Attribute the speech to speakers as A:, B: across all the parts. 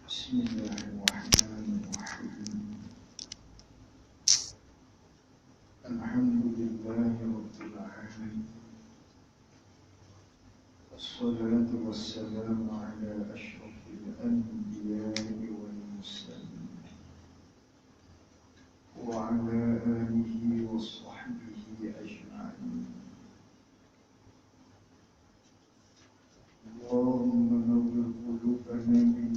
A: بسم الله الرحمن الرحيم. الحمد لله رب العالمين، والصلاة والسلام على أشرف الأنبياء والمرسلين وعلى آله وصحبه أجمعين. اللهم نور قلوبنا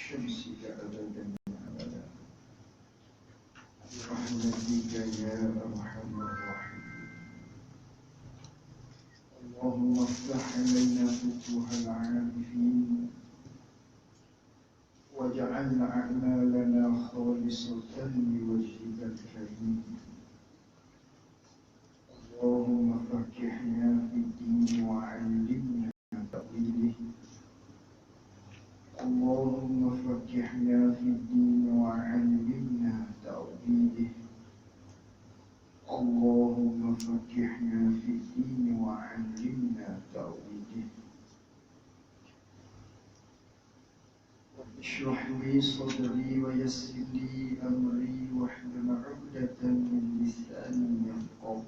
A: شمسك أبدا أبدا برحمتك يا أرحم الراحمين. اللهم افتح علينا فتوح العارفين، واجعل أعمالنا خالصة لوجهك الكريم. اللهم فقهنا في الدين وعلمنا تأويله. اللهم فقهنا في الدين وعلمنا تأويله. اللهم فقهنا في الدين وعلمنا تأويله. اشرح لي صدري ويسر لي أمري واحلل عقدة من لساني يفقهوا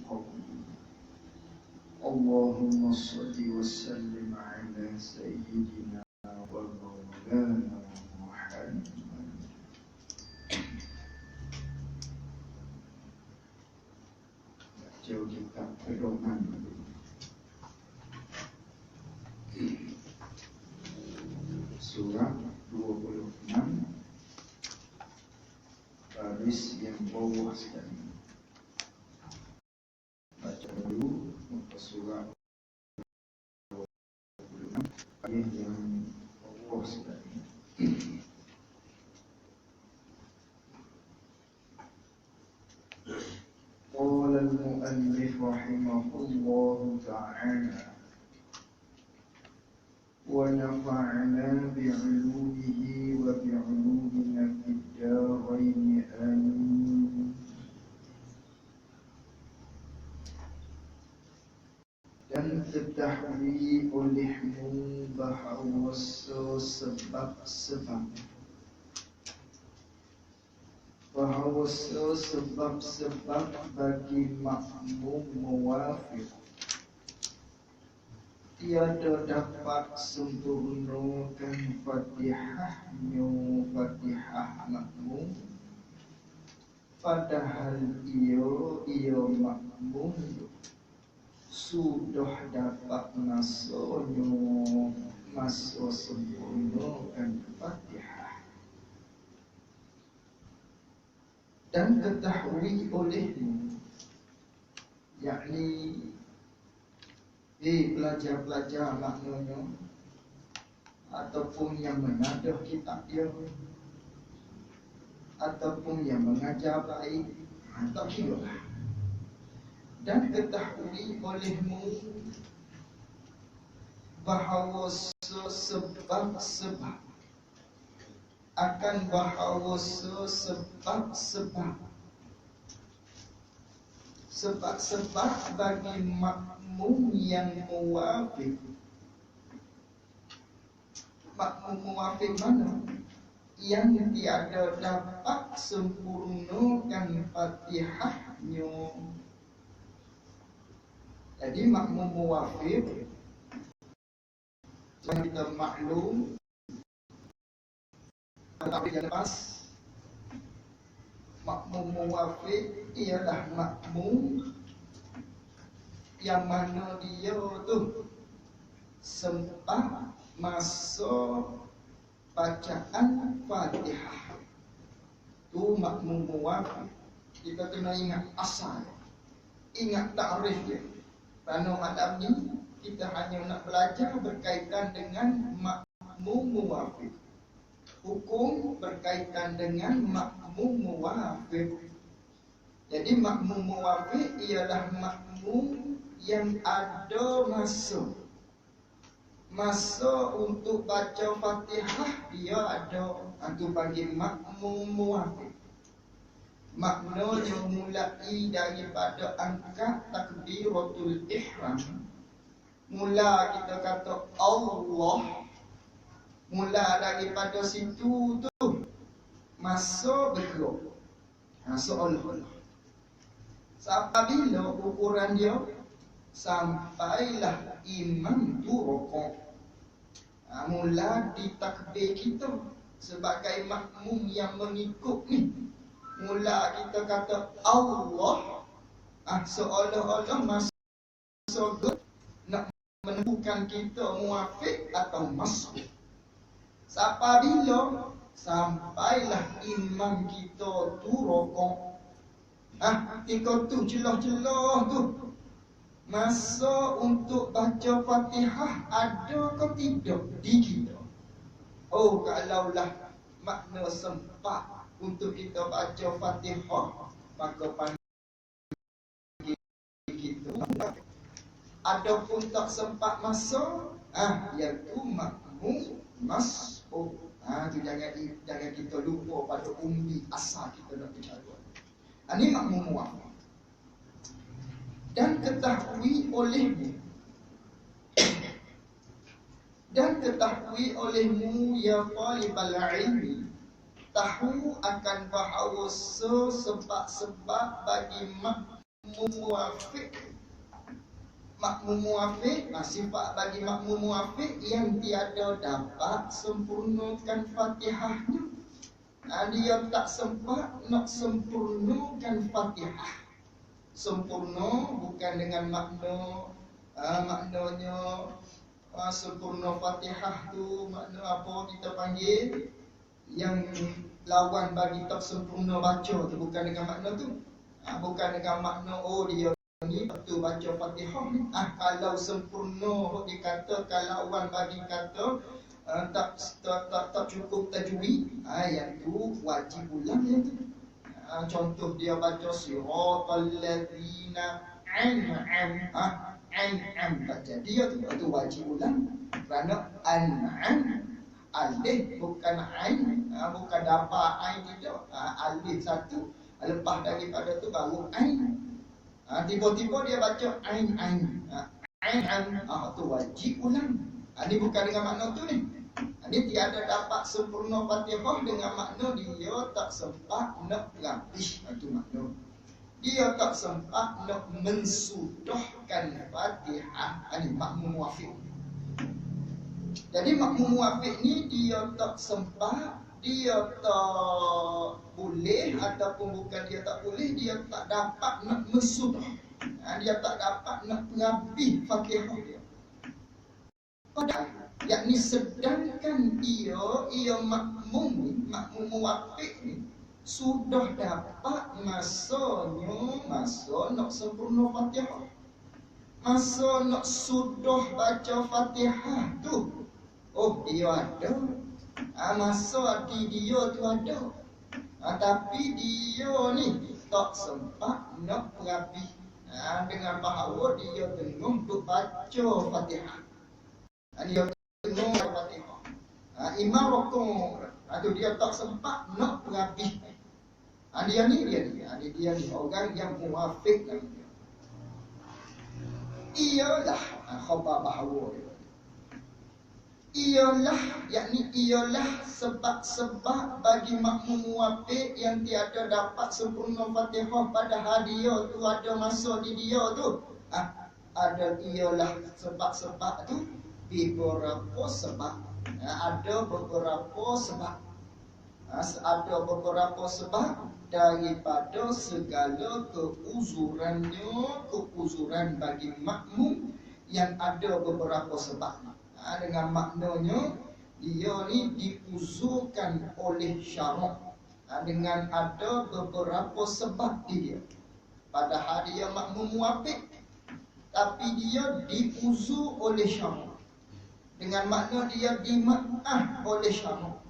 A: قولي. اللهم صل وسلم على سيدنا ومولانا محمد. Jauh kita pedoman surat 26 baris yang bawah sekali. Baca dulu untuk surat 26 baris yang bawah sekali. قال المؤلف رحمه الله تعالى: ونفعنا بعلومه وبعلومنا في الدارين آمين. Dan ketahui olehmu bahawa sebab-sebab bagi makmum muwafiq tiada dapat sempurnakan fatihahnya fatihah makmum, padahal ia makmum sudah dapat masuk sempurnakan fatihah. Dan ketahui olehmu, yakni pelajar-pelajar maknanya ataupun yang menadah kitab dia ataupun yang mengajar baik, tak kira lah. Dan ketahui olehmu bahawa sebab-sebab akan bahawa sebab bagi makmum yang muwafiq. Makmum muwafiq mana? Yang tiada dapat sempurnakan fatihahnya. Jadi makmum muwafiq, kita maklum tapi yang lepas, makmum muwafiq ialah makmum yang mana dia tu sempat masuk bacaan Fatihah. Tu makmum muwafiq. Kita kena ingat asal, ingat takrif dia. Kerana malam ni kita hanya nak belajar berkaitan dengan makmum muwafiq. Hukum berkaitan dengan makmum muwafiq. Jadi makmum muwafiq ialah makmum yang ada masa untuk baca Fatihah, dia ada. Itu panggil makmum muwafiq. Maknanya mulai daripada angkat takbiratul ihram Mula kita kata Allah, mula daripada situ tu masuk bergerak. Seolah-olah. Sampai bila ukuran dia? Sampailah imam tu rokok. Mula ditakbir kita sebagai makmum yang mengikut ni. Mula kita kata Allah, seolah-olah masuk nak menentukan kita muafiq atau masuk. Sampai bila? Sampailah imam kita tu rokok. Ketika tu celah-celah tu masa untuk baca Fatihah ada ke tidak di kita? Oh, kalaulah makna sempat untuk kita baca Fatihah, maka panggil kita. Adapun tak sempat masa, iaitu makmum mas'ud. Tu jangan kita lupa pada umbi asal kita nak bercakap. Ini makmum muafiq. Dan ketahui olehmu ya talibal ilmi, tahu akan bahawa sebab-sebab bagi makmum muafiq, sifat bagi makmum muafiq yang tiada dapat sempurnakan Fatihahnya. Dia tak sempat nak sempurnakan Fatihah. Sempurna bukan dengan maknanya sempurna Fatihah tu makna apa kita panggil yang lawan bagi tak sempurna baca tu, bukan dengan makna tu. Bukan dengan makna dia ni betul baca Fatihah ni. Kalau sempurna dikata, kalau lawan bagi kata tak cukup tajwid, yang tu wajib ulang yang tu. Contoh dia baca siratal ladzina an'am tak jadi tu wajib ulang kerana an'am alif bukan ain, bukan dapat ain tidak. Alif satu, lepas daripada tu baru ain. Tiba-tiba dia baca ain tu wajib ulang. Ini bukan dengan makna tu ni. Ini tiada dapat sempurna Fatihah dengan makna dia tak sempat nak habis. Itu makna dia tak sempat nak mensudahkan Fatihah. Ini makmum muafiq. Jadi makmum muafiq ni dia tak sempat, dia tak boleh, ataupun bukan dia tak boleh, dia tak dapat nak mensudah. Dia tak dapat nak habis Fatihah dia. Padahal yakni sedangkan ia makmum muafiq ni sudah dapat masa nak sempurna Fatihah, masa nak sudah baca Fatihah tu. Dia ada masa dia tu ada, tapi dia ni tak sempat nak habis dengan bahawa dia tengah duk baca Fatihah. Dia tengah Fatihah. Imam rukuk, dia tak sempat nak habis. Dia ni orang yang muafiq namanya. Ialah khabar bahawa ialah sebab-sebab bagi makmum muafiq yang tiada dapat sempurna Fatihah padahal dia tu ada masa di dia tu. Ialah sebab-sebab tu beberapa sebab. Ada beberapa sebab daripada segala keuzuran bagi makmum yang ada beberapa sebab. Dengan maknanya dia ni diuzurkan oleh syarak dengan ada beberapa sebab dia. Padahal dia makmum muafiq, tapi dia diuzur oleh syarak. Dengan makna dia dimaaf oleh syarak.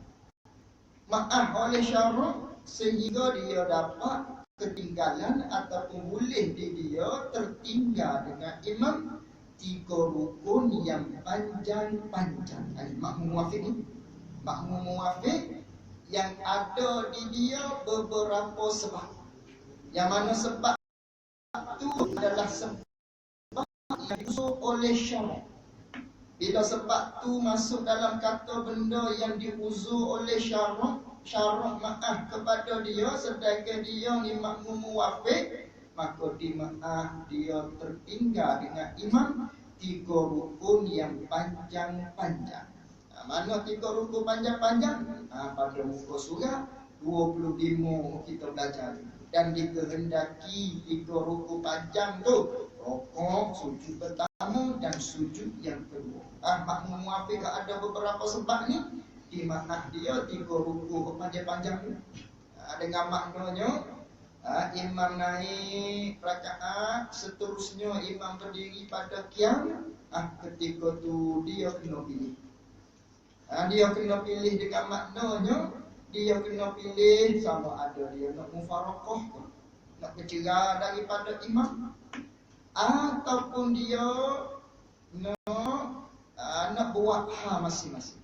A: Maaf oleh syarak sehingga dia dapat ketinggalan ataupun boleh dia tertinggal dengan imam 3 rukun yang panjang-panjang. Makmum muafiq ni, makmum muafiq yang ada di dia beberapa sebab. Yang mana sebab itu adalah sebab yang diusul oleh syarak. Bila sebab tu masuk dalam kata benda yang diuzur oleh syarak maaf kepada dia, sedangkan dia ni makmum muwafiq, maka di maaf dia tertinggal dengan imam 3 rukun yang panjang-panjang. Mana 3 rukun panjang-panjang? Pada muka surat 25 kita belajar. Dan dikehendaki 3 rukun panjang tu, rokok, sujud pertama dan sujud yang kedua. Makmum muwafiq ada beberapa sebab ni. Di makna dia 3 rukun panjang-panjang ni. Dengan maknanya imam naik rakaat, seterusnya imam berdiri pada qiyam. Ketika tu dia kena pilih. Dia kena pilih dengan maknanya, dia kena pilih sama ada dia nak mufaraqah, nak bercerai daripada imam, ataupun dia nak buat hal masing-masing.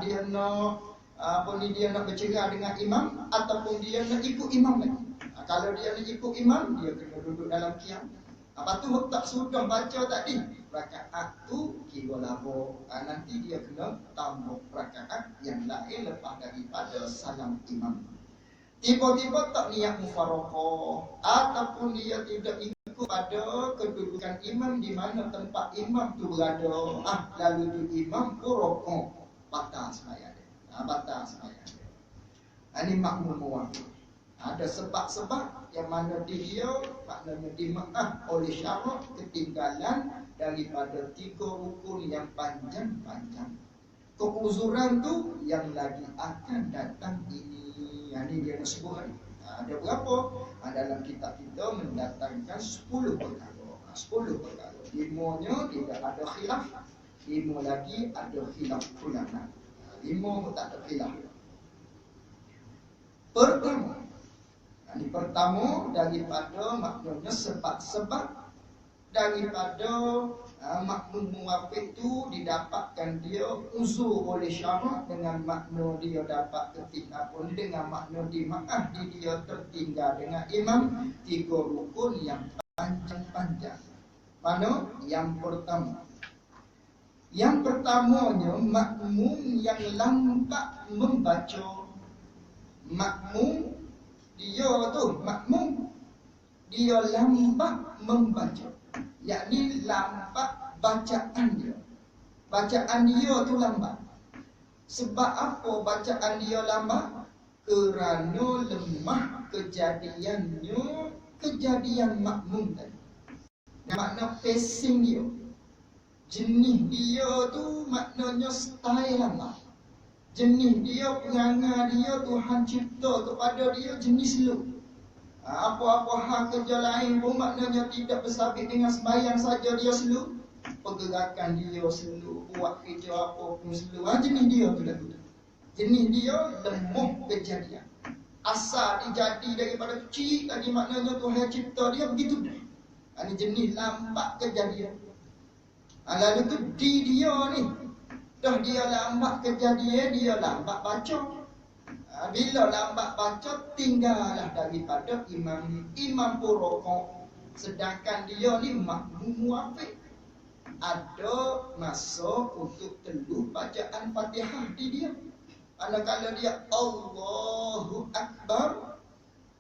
A: Dia nak dia nak bercerai dengan imam, ataupun dia nak ikut imam lagi. Kalau dia nak ikut imam, dia kena duduk dalam qiyam. Lepas tu tak sudah baca tadi rakaat tu kira lama, nanti dia kena tambah rakaat yang lain lepas daripada salam imam. Tiba-tiba tak niat mufaraqah, ataupun dia tidak ikut pada kedudukan imam di mana tempat imam tu berada, lalu tu imam rukuk, batal sembahyang dia. Batal sembahyang dia. Ini makmum muwafiq. Ada sebab-sebab yang mana dia maknanya dimaaf oleh syarak ketinggalan daripada 3 rukun yang panjang-panjang. Keuzuran tu yang lagi akan datang ini. Ini dia nak sebut. Ada berapa? Dalam kitab kita mendatangkan 10 perkara. 10 perkara. 5-nya tidak ada khilaf. 5 lagi ada khilaf ulama. 5 pun tak ada khilaf. Pertama daripada maknanya sebab-sebab daripada makmum muwafiq itu didapatkan dia uzur oleh syarak dengan makna dia dapat ketinggalan, dengan makna dimaaf dia tertinggal dengan imam 3 rukun yang panjang-panjang. Mana? Yang pertama. Yang pertamanya makmum yang lambat membaca. Makmum dia lambat membaca, yakni lambat bacaan dia. Bacaan dia tu lambat. Sebab apa bacaan dia lambat? Kerana lemah kejadian makmum tadi. Makna pacing dia, jenis dia tu maknanya style lambat. Jenis dia, perangai dia, Tuhan cipta kepada dia jenis slow. Apa-apa hal kerja lain pun maknanya tidak bersabit dengan sembahyang saja dia slow. Pergerakan dia slow, buat kerja apa pun slow. Jenis dia tu dah tu. Jenis dia lemah kejadian. Asal dijadi daripada kecil lagi maknanya Tuhan cipta dia begitu dah. Ini jenis lambat kejadian. Lalu tu dia ni, dah dia lambat kejadian, dia lambat baca. Bila lambat baca, tinggallah daripada imam. Imam pun rokok. Sedangkan dia ni makmum muwafiq. Ada masa untuk teluh bacaan Fatihah di dia. Kalau dia Allahu Akbar,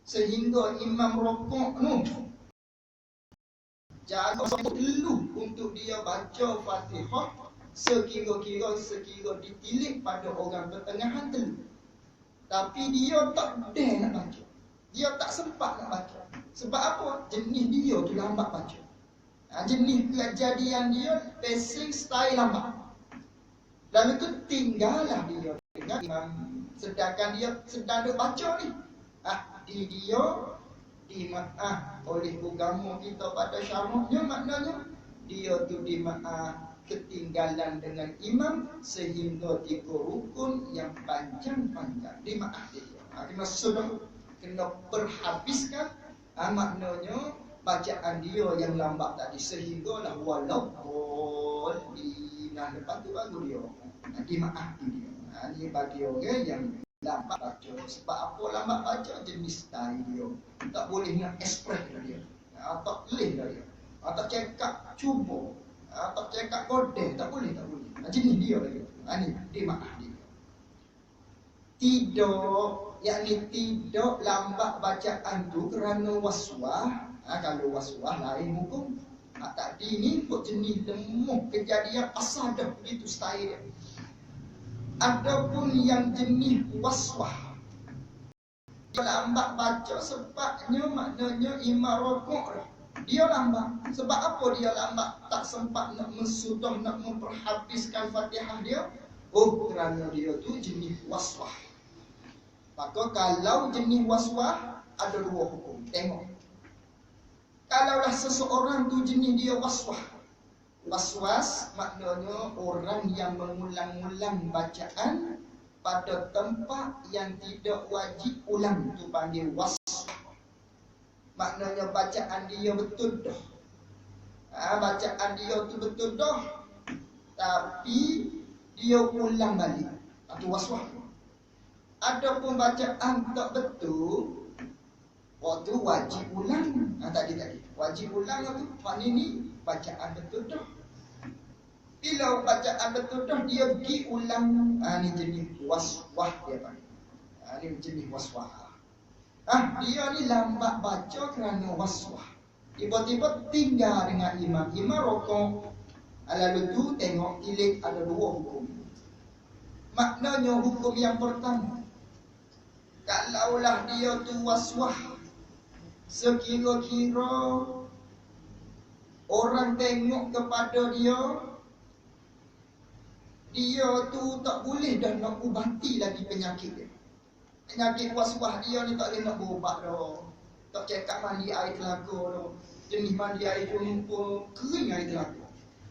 A: sehingga imam rokok tu jaga teluh untuk dia baca Fatihah. Sekira-kira ditilik pada orang pertengahan teluh. Tapi dia tak dare nak baca. Dia tak sempat nak baca. Sebab apa? Jenis dia tu lambat baca. Jenis kejadian dia pacing style lambat. Lalu tu tinggallah dia dengan imam. Sedangkan dia sedang duk baca ni. Dia dimaaf oleh agama kita pada syaraknya, maknanya dia tu dimaaf ketinggalan dengan imam sehingga 3 rukun yang panjang-panjang. Dimaaf dia. Kena sudah kena berhabiskan maknanya bacaan dia yang lambat tadi, sehinggalah walau lepas tu baru dia dimaaf dia. Ini bagi orang yang lambat baca. Sebab apa lambat baca? Jenis style dia. Tak boleh nak express dia. Tak boleh dia. Tak cakap cuba. Tak cakap kodeh, tak boleh. Jenis dia lagi. Ini di makna dia. Tidak, yakni tidak lambat bacaan tu kerana waswah. Kalau waswah lain hukum. Tadi ni kok jenis lemah kejadian asal dah begitu style dia. Adapun yang jenis waswah, dia lambat baca sebabnya maknanya imam rokok dah. Dia lambat. Sebab apa dia lambat? Tak sempat nak mensudah, nak memperhabiskan Fatihah dia. Oh, kerana dia tu jenis waswah. Maka kalau jenis waswah, ada dua hukum. Tengok. Kalaulah seseorang tu jenis dia waswah. Waswas maknanya orang yang mengulang-ulang bacaan pada tempat yang tidak wajib ulang, tu panggil waswah. Maknanya bacaan dia betul dah. Bacaan dia tu betul dah, tapi dia ulang balik. Itu waswah. Adapun bacaan tak betul, waktu wajib ulang. Tadi wajib ulang tu maknanya ni bacaan betul dah. Bila bacaan betul dah, dia pergi ulang. Ni jenis waswah dia panggil. Ni jenis waswah. Dia ni lambat baca kerana waswah. Tiba-tiba tinggal dengan imam. Imam rokok. Lalu tu tengok tilik ada dua hukum. Maknanya hukum yang pertama, kalaulah dia tu waswah, sekira-kira orang tengok kepada dia, dia tu tak boleh dah nak ubati lagi penyakit dia. Penyakit waswah dia ni tak boleh nak berubat dah. Tak cakap mandi air telaga dah. Jenis mandi air pun kering air telaga.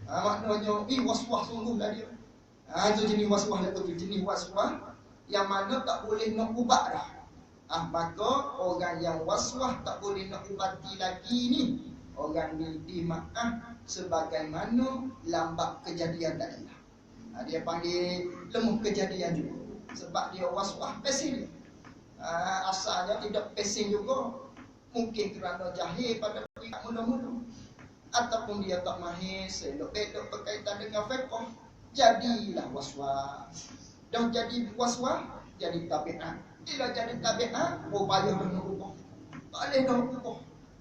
A: Maknanya waswah sungguh lah dia. Itu jenis waswah lah tu. Jenis waswah yang mana tak boleh nak ubat dah. Maka orang yang waswah tak boleh nak ubati lagi ni, orang ni dimaaf sebagaimana lambat kejadian tadi. Dia panggil lemah kejadian juga. Sebab dia waswah pesing. Asalnya tidak pesing juga. Mungkin kerana jahil pada pihak mula-mula, ataupun dia tak mahir selok-belok berkaitan dengan fiqh. Jadilah waswah. Dah jadi waswah, jadi tabiat. Bila jadi tabiat, payah dah nak ubah. Tak boleh dah ubah.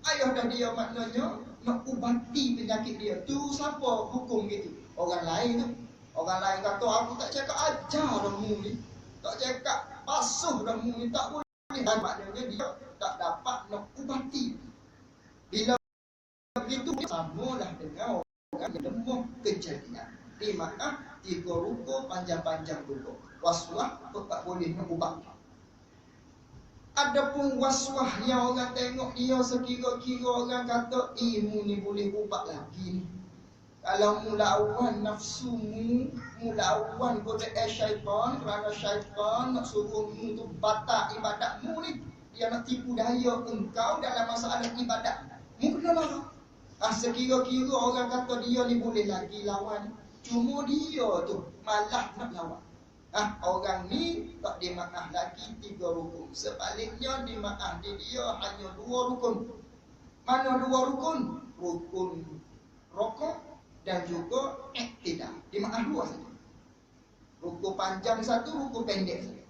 A: Ayah dah dia maknanya nak ubati penyakit dia. Tu siapa hukum gitu? Orang lain tu. Orang lain kata, aku tak cakap ajar dah mu ni, tak cakap basuh dah mu ni, tak boleh. Maknanya dia tak dapat nak ubati. Bila begitu, samalah dengan orang yang lemah kejadian. Dimaaf, 3 rukuk panjang-panjang dulu. Waswah tak boleh nak ubati. Adapun waswah yang orang tengok dia sekira-kira orang kata, mu ni boleh ubat lagi ni. Kalau mula awal nafsumu, mula awal godek syaitan, kerana syaitan nak suruh mu tu batal ibadatmu ni, dia nak tipu daya engkau dalam masalah ibadat. Mu kena lawan. Sekira-kira orang kata dia ni boleh lagi lawan, cuma dia tu malah nak lawan. Orang ni tak dimaaf lagi 3 rukun. Sebaliknya dimaaf dia hanya 2 rukun. Mana 2 rukun? Rukun rokok dan juga iktidal. Dimaaf 2 saja. Rukun panjang satu, rukun pendek saja.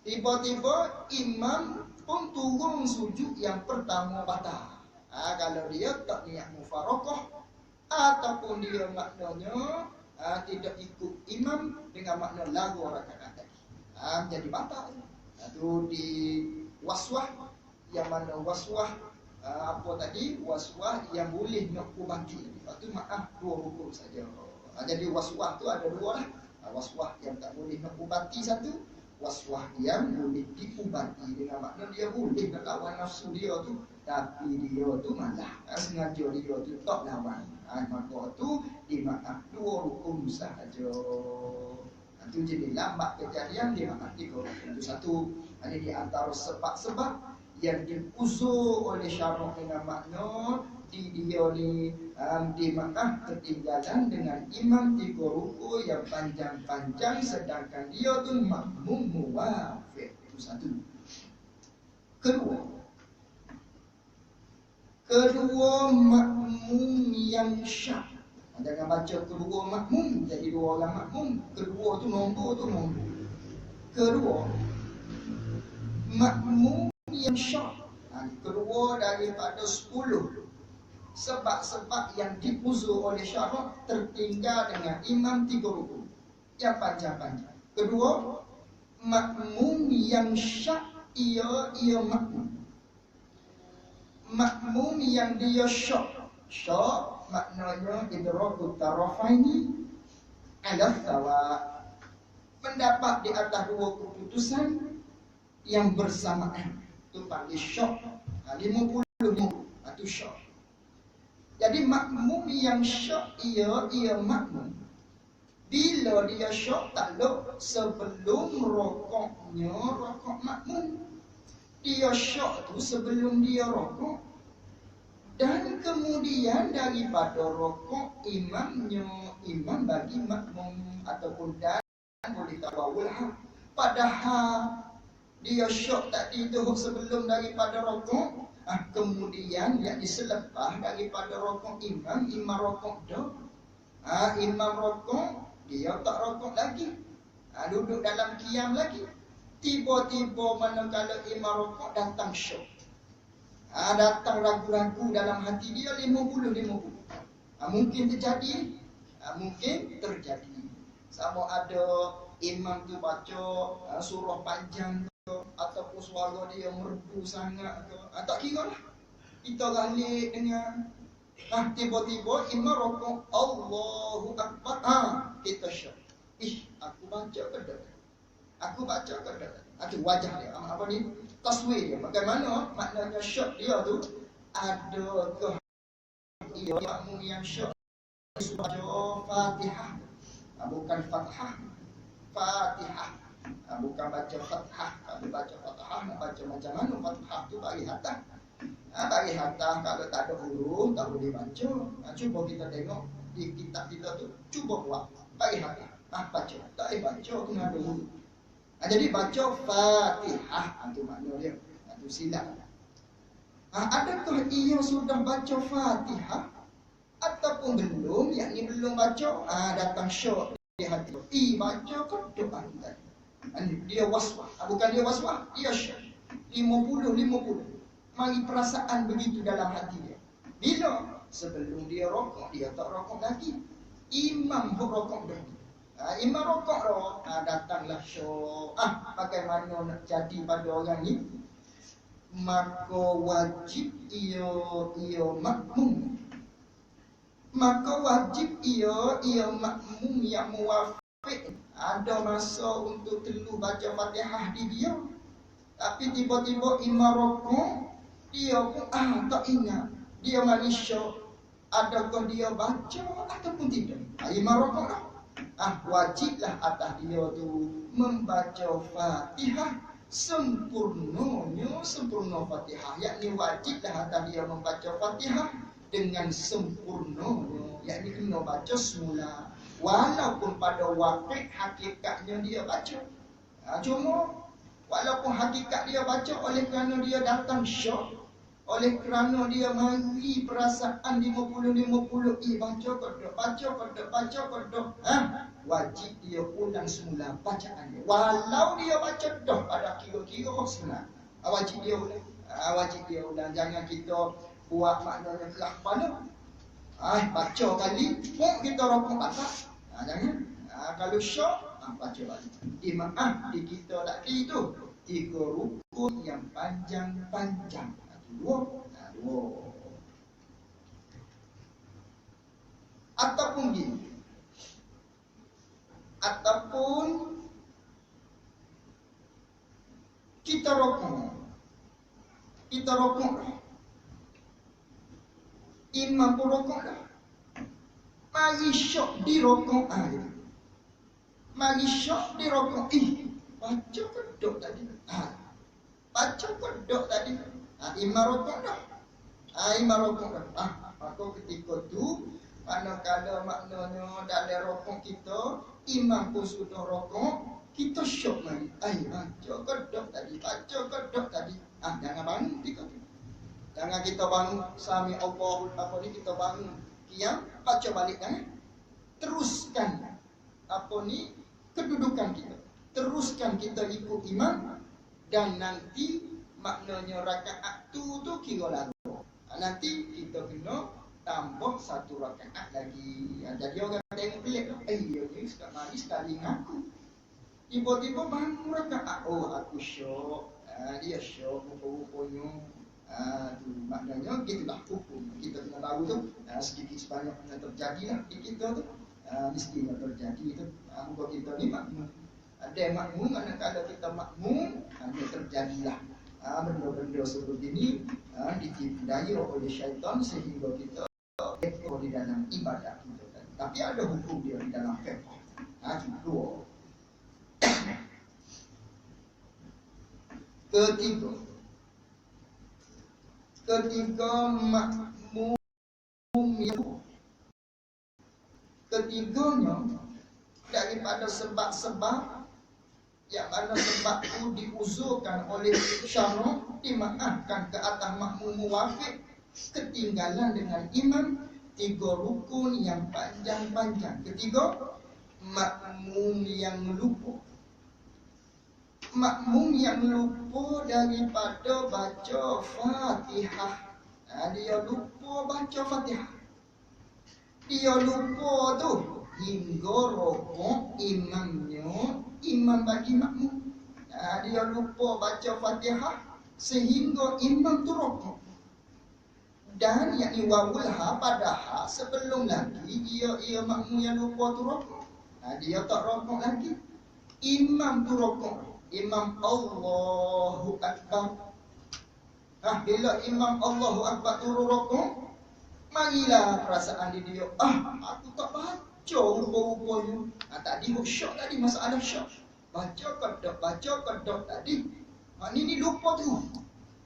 A: Tiba-tiba imam pun turun sujud yang pertama batal. Kalau dia tak niat mufarokoh, ataupun dia maknanya tidak ikut imam dengan makna lagu rakaat tadi, jadi batal. Itu di waswah, yang mana waswah apa tadi? Waswah yang boleh nak ubati. Itu maaf 2 hukum saja. Jadi waswah tu ada 2 lah. Waswah yang tak boleh nak ubati satu, waswah yang boleh diubati dengan makna dia boleh nak lawan nafsu dia tu, tapi dia tu malah sengaja dia tu tak lawan. Maka tu dimaaf 2 rukun sahaja. Itu jadi lambat kejadian dimaaf 3 rukun. Itu satu. Ada di antara sebab-sebab yang diuzur oleh syarak dengan makna di dia ni dimaaf ketinggalan dengan imam 3 rukun yang panjang-panjang, sedangkan dia tu makmum muwafiq. Itu satu. Kedua makmum yang syah. Jangan baca kedua makmum jadi dua orang makmum. Kedua tu nombor. Kedua makmum yang syah. Kedua daripada 10 sebab-sebab yang diuzur oleh syarak tertinggal dengan imam 3 rukun yang panjang-panjang. Kedua, makmum yang syah ia makmum. Makmum yang dia syah. Syah maknanya idrakut tarafaini ala sawa, pendapat di atas dua keputusan yang bersamaan. Itu panggil syah. 50 itu syah. Jadi makmum yang syah ia makmum bila dia syah takluk sebelum rokoknya rokok makmum. Dia syah tu sebelum dia rokok, dan kemudian daripada rokok imam bagi makmum ataupun dan boleh tawawul hak. Padahal dia syok tadi tu sebelum daripada rokok, kemudian yang diselepas daripada rokok imam rokok dah. Imam rokok, dia tak rokok lagi. Duduk dalam qiyam lagi. Tiba-tiba manakala imam rokok datang syok. Datang ragu-ragu dalam hati dia 50. Mungkin terjadi, mungkin terjadi. Sama ada imam tu baca surah panjang ke, ataupun suara dia merdu sangat ke, tak kira lah. Kita galik dengan tiba-tiba imam rokok Allahu Akbar, kita syok. Aku baca ke tak? Aku baca ke tak? Itu wajah dia. Apa ni? Taswir dia. Bagaimana maknanya syok dia tu? Adakah ia makmum yang syok baca Fatihah? Bukan Fathah. Fatihah. Bukan baca Fathah. Kalau baca Fathah, nak baca macam mana Fathah tu bagi hattah. Bagi hattah kalau tak ada huruf, tak boleh baca. Cuba kita tengok di kitab kita tu. Cuba buat. Bagi hattah. Baca. Tak boleh baca, kena ada huruf. Jadi baca Fatihah. Itu makna dia. Itu silap. Adakah ia sudah baca Fatihah ataupun belum? Yang ni belum baca, datang syok di hati. Baca ke doa tadi. Dia waswas. Bukan dia waswas, dia syok. 50. Mari perasaan begitu dalam hati dia. Bila? Sebelum dia rokok, dia tak rokok lagi. Imam pun rokok dah. Imam rokok dah. Datanglah syok. Bagaimana nak jadi pada orang ni? Maka wajib ia makmum. Maka wajib ia makmum yang muwafiq. Ada masa untuk telu baca Fatihah di dia, tapi tiba-tiba imam rokok, dia pun tak ingat. Dia manusia, adakah dia baca ataupun tidak? Imam rokok dah. Wajiblah atas dia tu membaca Fatihah sempurna Fatihah. Yakni wajiblah atas dia membaca Fatihah dengan sempurnanya, yakni kena baca semula. Walaupun pada waktu hakikatnya dia baca, cuma walaupun hakikat dia baca oleh kerana dia datang syok, oleh kerana dia mari perasaan 50, baca kodok, wajib dia ulang semula bacaan dia. Walau dia baca dah pada kira-kira semula, wajib dia ulang. Jangan kita buat maknanya kelah kepala. Baca kali pun kita rokok atas. Jangan. Kalau syok, baca balik. Imam di kita tadi tu 3 rukun yang panjang-panjang. Dua. Ataupun gini. Ataupun kita rokok. Imam pun rokok dah. Mari syok di rokok aja. Mari syok di rokok. Baca kedok tadi. Baca kedok tadi. Imam rokok dah. Maka ketika tu, manakala maknanya dalam rokok kita, imam pun sudah rokok, kita syok lagi. Baca kedok tadi. Jangan bangun ketika tu. Jangan kita bangun sami Allahu apa ni kita bangun. Yang baca balik kan? Teruskan kedudukan kita. Teruskan kita ikut imam, dan nanti maknanya rakaat tu kira lalu. Nanti kita kena tambah satu rakaat lagi. Jadi orang tengok pelik tu, dia ni sekali ngaku. Tiba-tiba bangun rakaat, oh aku syok. Dia syok rupa-rupanya. Tu maknanya gitulah hukum. Kita kena tahu tu, sedikit sebanyak yang terjadilah di kita tu. Mestinya terjadi tu. Muka kita ni makmum. Ada makmum, manakala kita makmum, dia terjadilah benda-benda seperti ini ditipu daya oleh syaitan sehingga kita ekor di dalam ibadah kita. Tapi ada hukum dia di dalam fiqh. Kedua. Ketiga makmum itu. Ketiganya daripada sebab-sebab yang mana sebab itu diusulkan oleh syarak, dimaafkan ke atas makmum muwafiq, ketinggalan dengan imam 3 rukun yang panjang-panjang. Ketiga, makmum yang lupa. Makmum yang lupa daripada baca Fatihah. Dia lupa baca Fatihah. Dia lupa tu hingga rokok imam bagi makmum. Dia lupa baca Fatihah sehingga imam tu rokok. Dan yakni wawul ha padahal sebelum lagi ia makmum yang lupa tu rokok. Dia tak rokok lagi. Imam tu rokok. Imam Allahu Akbar. Bila imam Allahu Akbar turun rokok, marilah perasaan dia. Aku tak baca rupa-rupanya. Tadi syok tadi, masalah syok. Baca kedok tadi. Ini lupa tu.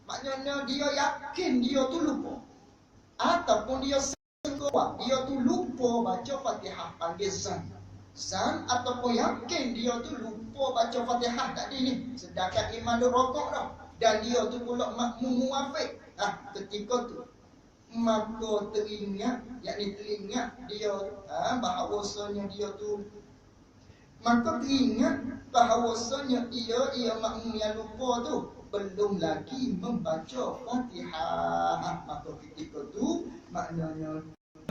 A: Maknanya dia yakin dia tu lupa. Ataupun dia sengkuat, dia tu lupa baca Fatihah, panggil zan, ataupun yakin dia tu lupa baca Fatihah tadi ni. Sedangkan imam tu rokok dah. Dan dia tu pula makmum muwafiq. Ketika tu maka teringat dia bahawasanya dia tu, maka teringat bahawasanya ia makmum yang lupa tu belum lagi membaca Fatihah. Maka ketika tu maknanya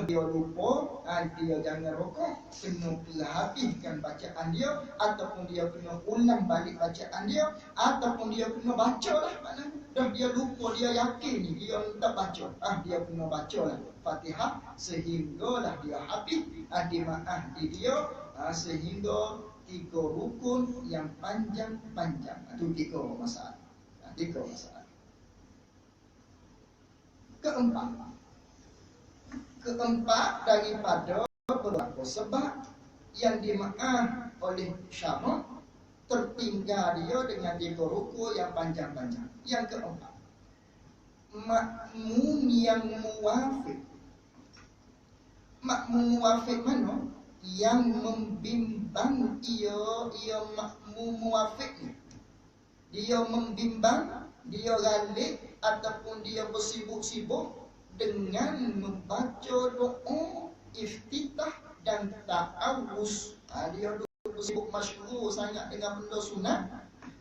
A: dia lupa, dia jangan rokok, kena habiskan bacaan dia, ataupun dia kena ulang balik bacaan dia, ataupun dia kena baca lah. Maknanya dah dia lupa, dia yakin dia tak baca, dia kena baca lah Fatihah sehinggalah dia habis dimaaf di dia, sehingga 3 rukun yang panjang-panjang. Itu 3 masalah. Keempat daripada beberapa sebab yang dimaaf oleh syarak, tertinggal dia dengan 3 rukun yang panjang-panjang. Yang keempat, makmum yang muwafiq. Makmum muwafiq mana? Yang membimbang ia makmum muwafiq ni. Dia membimbang, dia galik ataupun dia bersibuk-sibuk dengan membaca doa iftitah dan ta'awuz. Dia duduk sibuk masyhur sangat dengan benda sunat.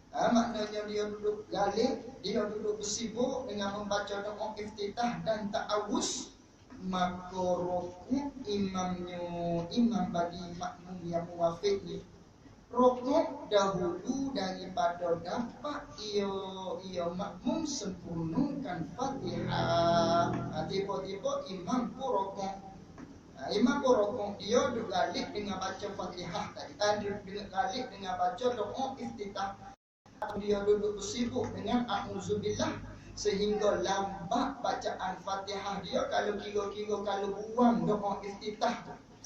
A: Maknanya dia duduk galik, dia duduk bersibuk dengan membaca doa iftitah dan ta'awuz. Maka rukuk imam bagi makmum yang muwafiq ni, rukuk dahulu daripada dapat ia makmum sempurnakan Fatihah. Tiba-tiba imam pun rukuk. Imam pun rukuk, dia duduk galik dengan baca Fatihah tadi. Dia duduk galik dengan baca doa iftitah. Dia duduk bersibuk dengan a'udzubillah, sehingga lambat bacaan Fatihah dia. Kalau kira-kira kalau buang doa iftitah,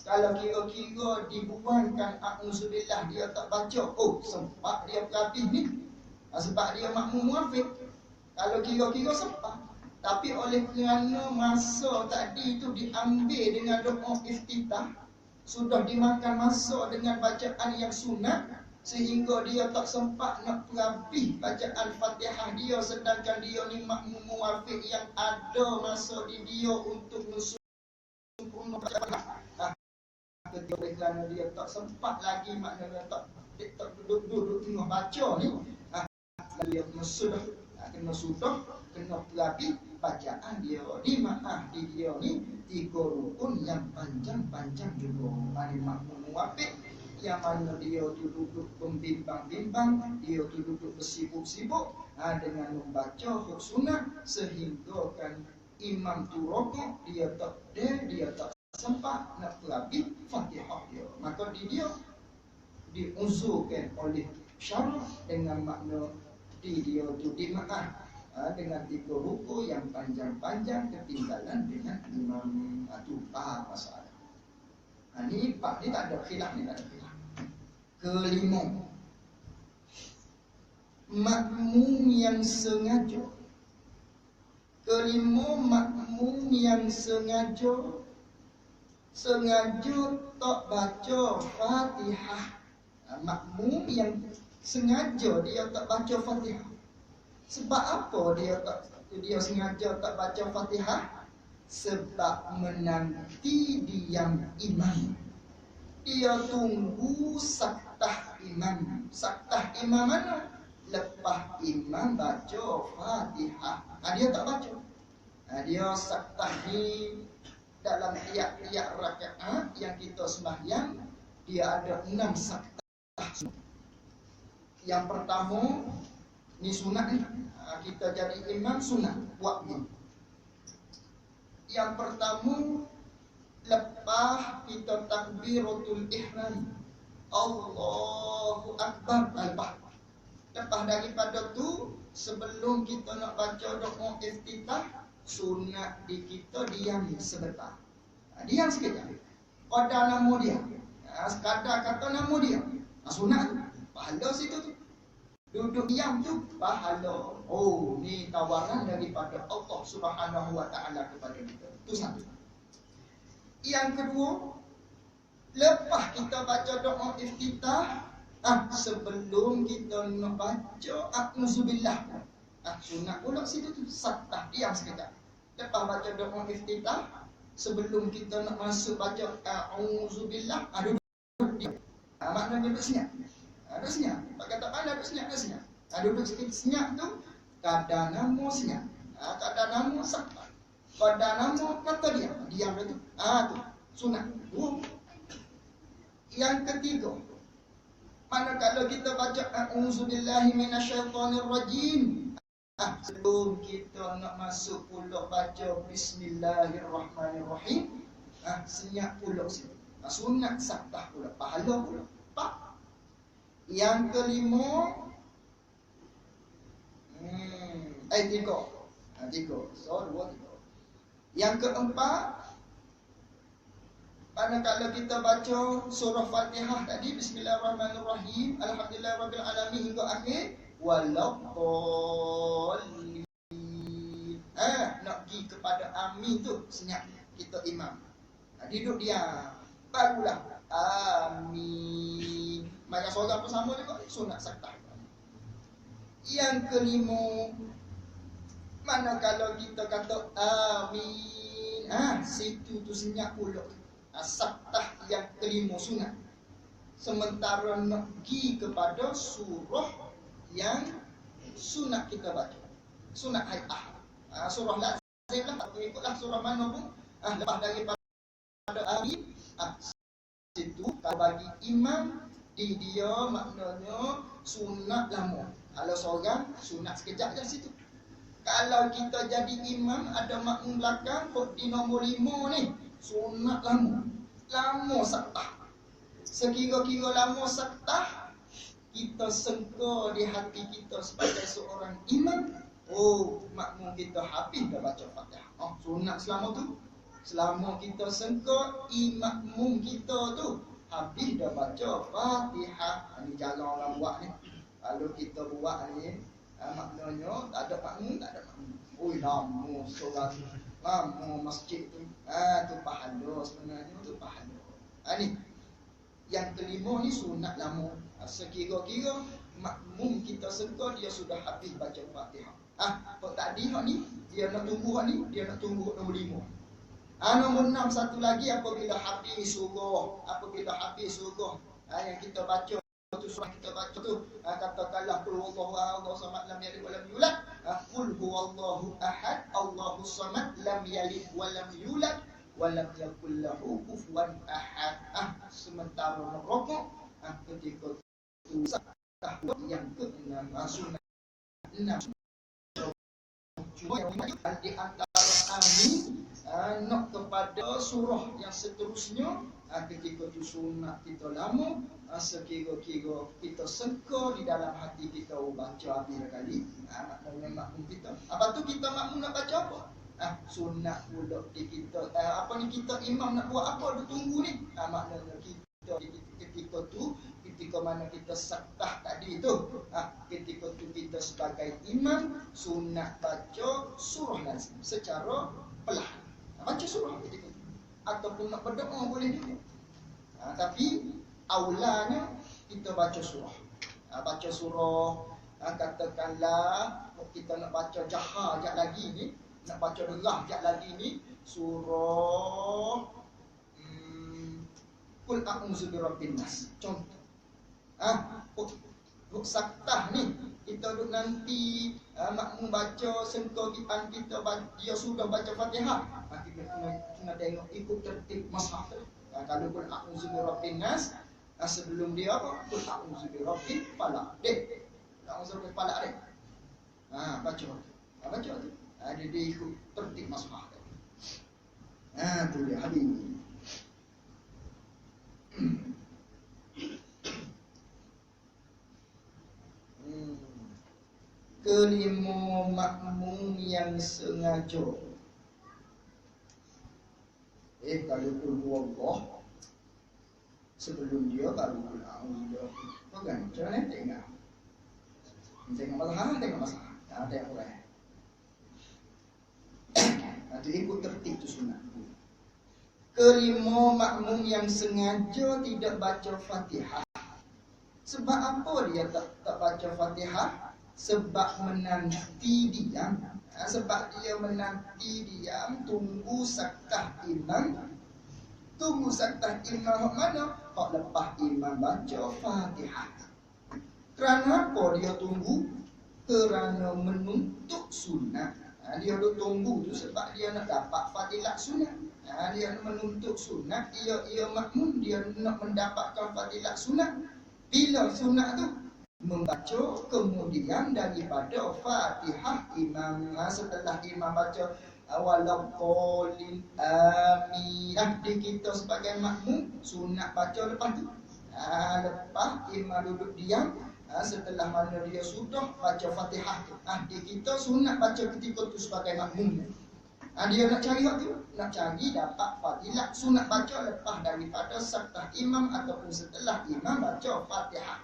A: kalau kira-kira dibuangkan a'udzubillah, dia tak baca, sempat dia habis ni. Sebab dia makmum muwafiq. Kalau kira-kira sempat. Tapi oleh kerana masa tadi itu diambil dengan doa iftitah, sudah dimakan masa dengan bacaan yang sunat, sehingga dia tak sempat nak habis bacaan Fatihah dia. Sedangkan dia ni makmum muwafiq yang ada masa di dia untuk sempurna ketika kerana dia tak sempat lagi, maknanya tak duduk tengah baca ni, dia kena sudah kena terapi bacaan dia ni. Maaf di dia ni 3 rukun yang panjang-panjang juga. Ada makmum muwafiq yang mana dia tu duduk membimbang-bimbang, dia tu duduk bersibuk-sibuk dengan membaca hukm sunat, sehingga kan imam tu rokok, dia tak sempat nak terapi Fatihah dia. Maka dia diuzurkan oleh syarak dengan makna dia tu dimaaf dengan 3 rukun yang panjang-panjang ketinggalan dengan imam tu masalah. Ni bab ni tak ada khilaf ni, tak ada khilaf. Kelima, makmum yang sengaja. Makmum yang sengaja tak baca Fatihah. Makmum yang sengaja dia tak baca Fatihah. Sebab apa dia sengaja tak baca Fatihah? Sebab menanti diam imam. Dia tunggu saktah imam. Saktah imam mana? Lepas imam baca Fatihah. Dia tak baca. Dia saktah ni dalam tiap-tiap rakaat yang kita sembahyang, dia ada 6 saktah. Yang pertama ni sunat ni. Kita jadi imam sunat buat ni. Yang pertama, lepas kita takbiratul ihram, Allahu Akbar, lepas daripada tu, sebelum kita nak baca doa iftitah, sunat di kita diam sebentar. Diam sekejap. Pada nama dia. Sekadar kata nama dia. Sunat tu. Pahala situ tu. Duduk diam tu pahala. Oh, ni tawaran daripada Allah Subhanahu wa taala kepada kita. Itu satu. Yang kedua, lepas kita baca doa iftitah, sebelum kita nak baca a'udzubillah, sunat pula situ tu, saktah diam sekejap. Lepas baca doa iftitah, sebelum kita nak masuk baca a'udzubillah, duduk diam. Maknanya duduk senyap. Duduk senyap. Pak kata mana duduk senyap, duduk senyap tu kadang nama senyap. Kadang nama saktah. Kadang nama kata diam tu. Tu sunat. Yang ketiga, manakala kita baca a'udzubillahi minasyaitonirrajim, sebelum kita nak masuk pula baca bismillahirrahmanirrahim, senyap pula situ. Sunat saktah pula, pahala pula. Yang kelima, tiga. So, 2, 3. Yang keempat, manakala kita baca surah Fatihah tadi, bismillahirrahmanirrahim, alhamdulillahirabbil alamin hingga akhir, waladdallin. Nak pergi kepada amin tu, senyap kita imam. Duduk diam, barulah amin. Banyak seorang pun sama juga, sunat saktah. Yang kelima, manakala kita kata amin, situ tu senyap pula. Saktah yang kelima sunat. Sementara nak pergi kepada surah yang sunat kita baca, sunat hay'ah. Surah lazim lah, tak ikutlah surah mana pun. Lepas daripada amin, situ kalau bagi imam, dia maknanya sunat lama. Kalau seorang sunat sekejap je situ. Kalau kita jadi imam, ada makmum belakang di nombor 5 ni, sunat lama saktah. Sekira-kira lama saktah, kita sengka di hati kita sebagai seorang imam, makmum kita habis dah baca Fatihah. Sunat selama kita sengka makmum kita tu habis dah baca Fatihah. Ini cara orang buat ni. Kalau kita buat ni, maknanya tak ada makmum. Lama solat, lama masjid tu. Tu pahala sebenarnya, tu pahala. Ni yang kelima ni sunat lama. Sekira-kira makmum kita sengka dia sudah habis baca Fatihah. Tadi hak ni dia nak tunggu nombor 5. Nombor 6 satu lagi apabila habis surah, yang kita baca tu surah kita baca tu katakanlah qul huwallahu ahad Allahu samad lam yalid wa lam yulad, qul huwallahu ahad Allahu samad lam yalid wa lam yulad wa lam yakul lahu kufuwan ahad. Sementara nak rokok ketika tu yang ke-6 sunat 6 cuma di antara kami nak kepada surah yang seterusnya ketika tu sunat kita lama sekira-kira kita seka di dalam hati kita baca habis kali maknanya makmum kita. Apa tu kita makmum nak baca apa? Sunat pula di kita kita imam nak buat apa dia tunggu ni. Maknanya kita ketika tu ketika mana kita saktah tadi tu ketika tu kita sebagai imam sunat baca surah lazim secara perlahan. Baca surah ketika tu ataupun nak berdoa boleh juga. Tapi aulanya kita baca surah. Baca surah katakanlah kita nak baca jahar jap lagi ni, nak baca derah jap lagi ni surah Qul a'udzu birabbin nas. Contoh. Saktah ni kita duk nanti makmum baca sengkokian kita dia sudah baca Fatihah. Kita kena tengok ikut tertib mushaf. Kalau Qul a'udzu birabbin nas sebelum dia apa? Qul a'udzu birabbil falaq. A'udzu birabbil falaq deh. Baca. Baca tu. Dia ikut tertib mushaf. Tu dia habis. Kelima makmum yang sengaja. Kalau qul huwallah sebelum dia baru qul a'udzu. Pegang cara ni tengok. Tengok masalah, tengok orang. Itu ikut tertib tu sunat. Kelima makmum yang sengaja tidak baca Fatihah. Sebab apa dia tak baca Fatihah? Sebab menanti diam. Sebab dia menanti diam tunggu saktah imam. Tunggu saktah imam mana? Hak lepas imam baca Fatihah. Kerana apa dia tunggu? Kerana menuntut sunat. Dia duk tunggu tu sebab dia nak dapat fadilat sunat. Dia menuntut sunat, ia makmum, dia nak mendapatkan fadilat sunat. Bila sunat tu membaca kemudian daripada Fatihah imam. Setelah imam baca walaqolin amin, di kita sebagai makmum sunat baca lepas tu. Lepas imam duduk diam, setelah mana dia sudah baca Fatihah tu, di kita sunat baca ketika tu sebagai makmum. Dia nak cari hak tu, nak cari dapat fadilat sunat baca lepas daripada saktah imam ataupun setelah imam baca Fatihah.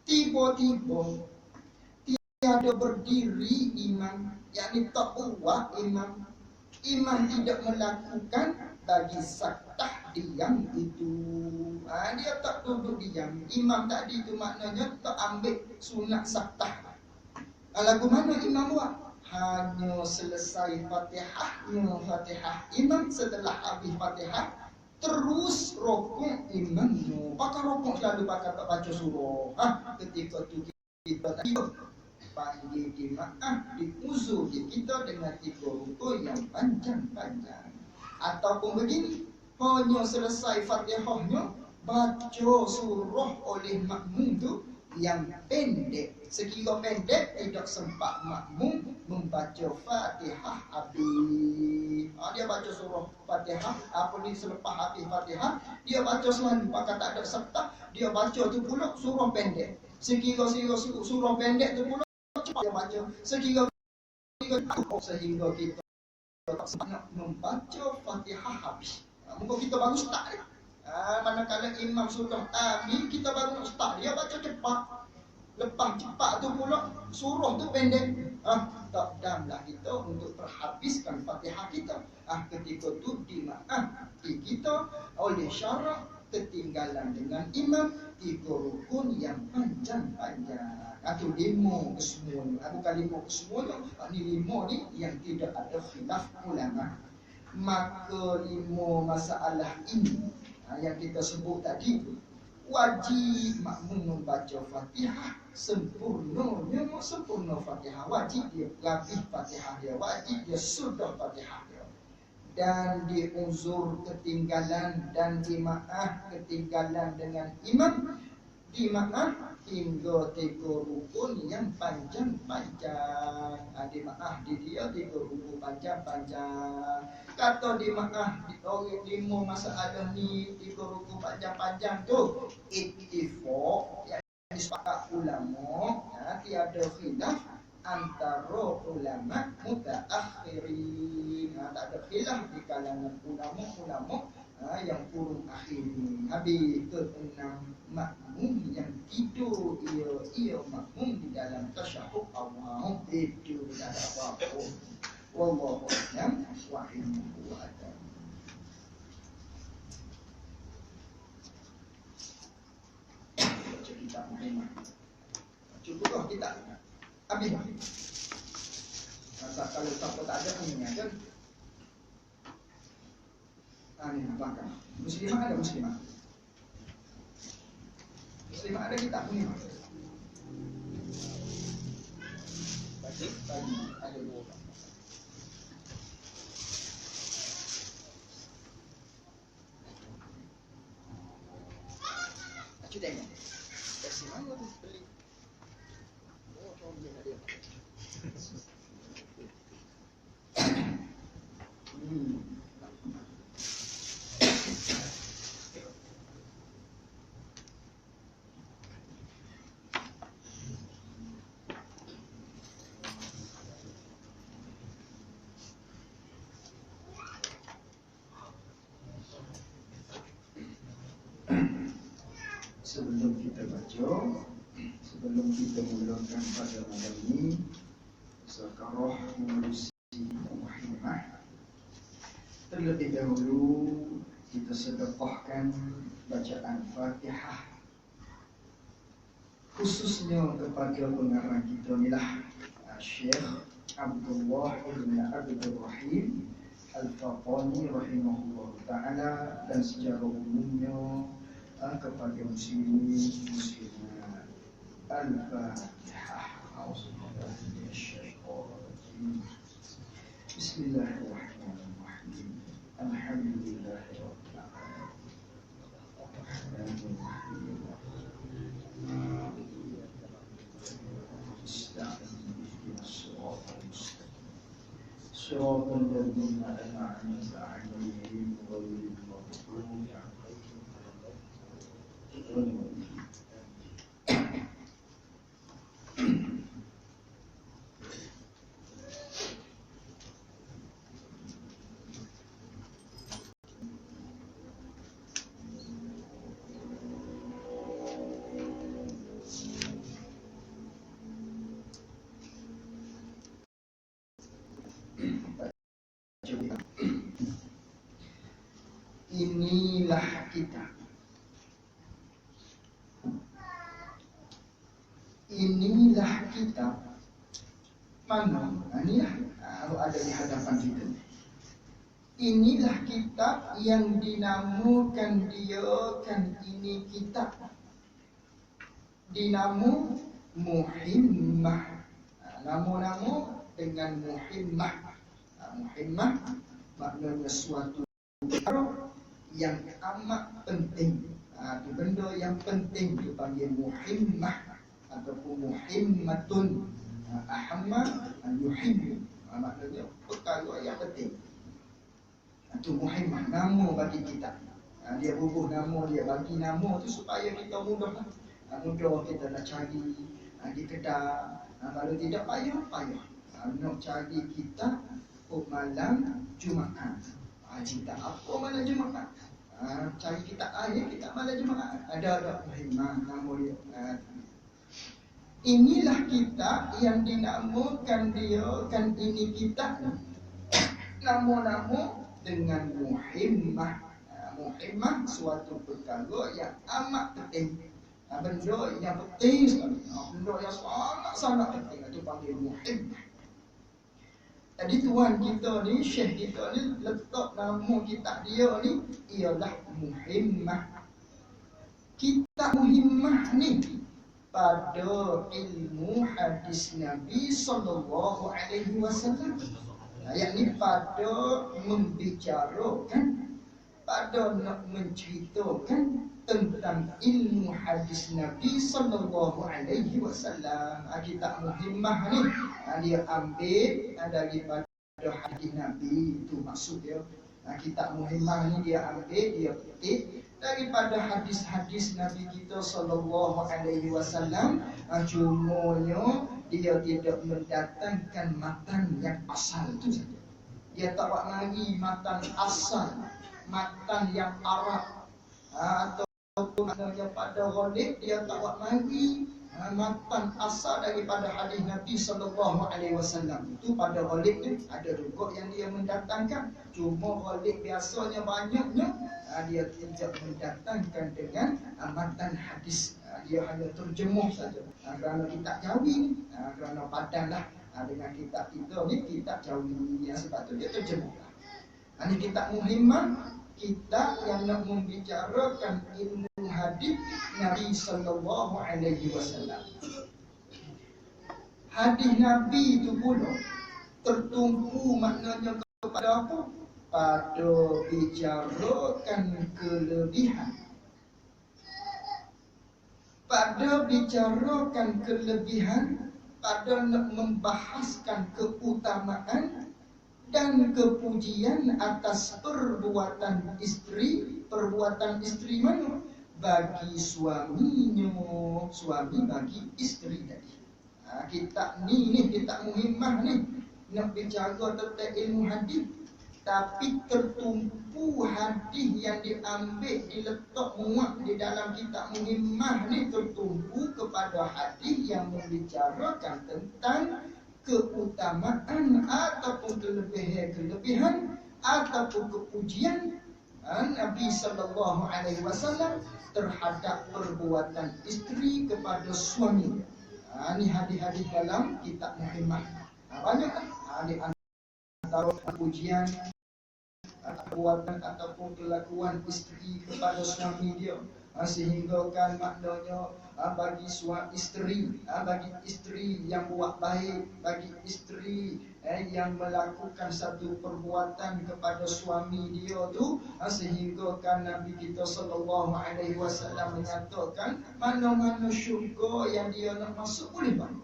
A: Tiba-tiba tiada berdiri imam, yakni tak buat imam tidak melakukan bagi saktah diam itu. Dia tak duduk diam. Imam tadi itu maknanya tak ambil sunat saktah. Lagu mana imam buat? Hanya selesai Fatihah imam, setelah habis Fatihah terus rokok imam. Pakai rokok selalu pakai tak baca surah. Ketika tu kita tadi panggil jemaah di uzur kita dengan 3 rukuk yang panjang-panjang. Ataupun begini, hanya selesai Fatihahnya baca surah oleh makmum tu yang pendek. Sekira pendek tidak sempat makmum membaca Fatihah habis. Dia baca surah Fatihah, apa ni selepas habis Fatihah, dia baca selalu pakai tak ada serta. Dia baca tu pula surah pendek. Sekira surah pendek tu pula cepat dia baca. Sehingga kita tak sempat membaca Fatihah habis. Mungkin kita baru start. Manakala imam sudah amin, kita baru nak start. Dia baca cepat. Lepas cepat tu pula surah tu pendek. Tak damlah kita untuk terhabiskan Fatihah kita. Ketika tu dimaafkan kita oleh syarat ketinggalan dengan imam 3 rukun yang panjang-panjang. Atau 5 kesemuanya. Bukan 5 kesemuanya. Ni 5 ni yang tidak ada khilaf ulama. Maka 5 masalah ini yang kita sebut tadi tu, wajib makmum membaca Fatihah sempurnanya, sempurna Fatihah. Wajib dia habis Fatihah dia, wajib dia sudah Fatihah dia. Dan diuzur ketinggalan dan dimaaf ketinggalan dengan imam, dimaaf hingga 3 rukun yang panjang-panjang. Dimaaf di dia 3 rukun panjang-panjang. Kata dimaaf di orang 5 masalah ni 3 rukun panjang-panjang tu ittifaq, yang disepakati ulama, tiada khilaf antara ulama mutaakhirin. Tak ada khilaf di kalangan ulama-ulama yang kurun akhir ni. Habis ke-6, makmum yang tidur ia makmum di dalam tasyahud awal, tidur di dalam apa-apa. Wallahu a'lam wa ilmuhu a'lam. Baca kitab Muhammad. Cukuplah kita habis. Kalau siapa tak ada punya kan. Ini apakah? Muslimah ada muslimah. Muslimah ada kitab Muhammad. Baca tadi ada 2 orang. Acu tengok. Kasih mana tu beli? Oh, comel dia. Sebelum kita baca, sebelum kita mulakan pada malam ini, Zakarah mengurusi Muhammad, terlebih dahulu kita sedekahkan bacaan Fatihah khususnya kepada pengarang kita inilah Syekh Abdullah bin Abdul Rahim Al-Faqani rahimahullah ta'ala, dan secara umumnya kepada muslimin muslimat. Al-Fatihah. Bismillahirrahmanirrahim. Alhamdulillahirabbil alamin. صراط الذين أنعمت عليهم غير المغضوب عليهم ولا الضالين. Inilah kita. Inilah kita. Mana? Inilah ada di hadapan kita. Inilah kitab yang dinamakan dia kan ini kitab. Dinamu Muhimmah. Nama-nama dengan Muhimmah. Muhimmah maknanya suatu yang amat penting. Benda yang penting dipanggil muhimmah ataupun muhimmatun. Ahamma al-yuhimmu, maknanya perkara yang penting. Itu muhimmah, nama bagi kita. Dia bubuh nama, dia bagi nama tu supaya kita mudah kita nak cari di kedai. Kalau tidak payah. Nak cari kita malam Jumaat. Cerita apa malam Jumaat? Cari kita ayat kita malam Jumaat. Ada muhimmah nama dia. Inilah kita yang dinamakan dia kan ini kita. Nama-nama dengan muhimmah. Muhimmah suatu perkara yang amat penting. Benda yang penting sekali. Benda yang sangat-sangat penting. Itu panggil muhimmah. Jadi tuan kita ni, syekh kita ni letak nama kitab dia ni ialah Muhimmah. Kitab Muhimmah ni pada ilmu hadis Nabi sallallahu alaihi wasallam. Yakni pada membicarakan, pada nak menceritakan tentang ilmu hadis Nabi sallallahu alaihi wasallam. Kitab Muhimmah ni dia ambil daripada hadis Nabi, itu maksud dia. Kitab Muhimmah ni dia ambil, dia petik daripada hadis-hadis Nabi kita sallallahu alaihi wasallam. Cumanya dia tidak mendatangkan matan yang asal itu saja. Dia tak buat mari matan asal, matan yang Arab, ataupun maknanya pada ghalib dia tak buat mari matan asal daripada hadis Nabi sallallahu alaihi wasallam. Itu pada ghalib ni ada juga yang dia mendatangkan. Cuma ghalib biasanya banyaknya dia tidak mendatangkan dengan matan hadis. Dia hanya terjemuh saja. Kerana kitab Jawi ni, kerana padanlah dengan kitab kita ni, kitab Jawi. Sebab tu dia terjemuh. Ini kitab Muhimmah, kitab yang nak membicarakan ilmu hadis Nabi sallallahu alaihi wasallam. Hadis Nabi itu pula tertumpu maknanya kepada apa? Pada bicarakan kelebihan. Pada bicarakan kelebihan, pada nak membahaskan keutamaan dan kepujian atas perbuatan isteri mana? Bagi suaminya, suami bagi isteri tadi. Kitab ni kitab Muhimmah ni nak bicara tentang ilmu hadis, tapi tertumpu hadis yang diambil, diletak muat di dalam kitab Muhimmah ni tertumpu kepada hadis yang membicarakan tentang keutamaan ataupun kelebihan ataupun kepujian Nabi sallallahu alaihi wasallam terhadap perbuatan isteri kepada suami. Ini hadis-hadis dalam kitab Muhimmah. Banyak hadis antara pujian perbuatan ataupun kelakuan isteri kepada suami dia, sehingga kan maknanya bagi suami isteri, bagi isteri yang buat baik, bagi isteri yang melakukan satu perbuatan kepada suami dia tu, sehingga kan Nabi kita sallallahu alaihi wasallam menyatakan mana-mana syurga yang dia nak masuk boleh bang,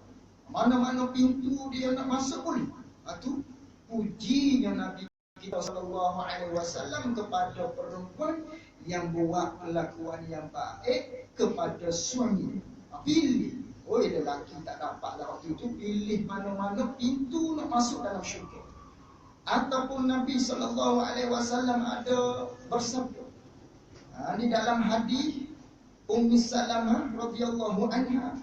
A: mana-mana pintu dia nak masuk boleh. Itu pujinya Nabi kita sallallahu alaihi wasallam kepada perempuan yang buat kelakuan yang baik kepada suami. Pilih, lelaki tak dapat lah waktu itu, pilih mana-mana pintu nak masuk dalam syurga. Ataupun Nabi sallallahu alaihi wasallam ada bersabda, di dalam hadis Ummi Salamah radhiyallahu anha,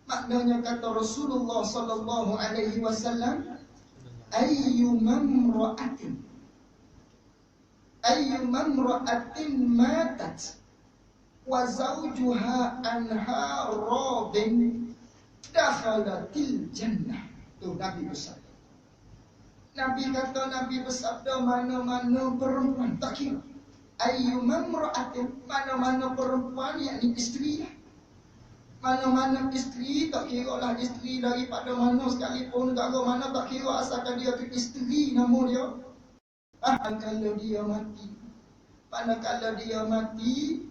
A: maknanya kata Rasulullah sallallahu alaihi wasallam, ayyumam ra'atin matat wa zawjuha anha radin dakhalatil jannah. Tu Nabi bersabda. Nabi bersabda, mana-mana perempuan, tak kira ayyumam ra'atin, mana-mana perempuan, yakni isteri lah. Mana-mana isteri, tak kira lah isteri daripada mana sekalipun, negara mana, tak kira asalkan dia tu isteri nama dia. Kalau dia mati, manakala dia mati,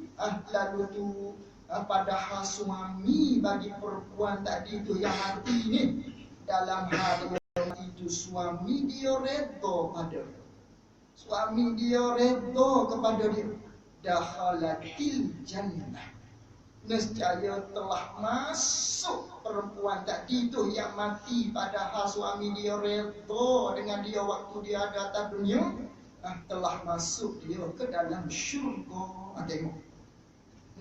A: lalu tu padahal suami bagi perempuan tadi tu yang mati ni, dalam hal yang itu suami dia redha pada dia, suami dia redha kepada dia, dakhalatil jannah, nescaya telah masuk perempuan tadi tu yang mati padahal suami dia redha dengan dia waktu dia ada atas dunia, telah masuk dia ke dalam syurga. Tengok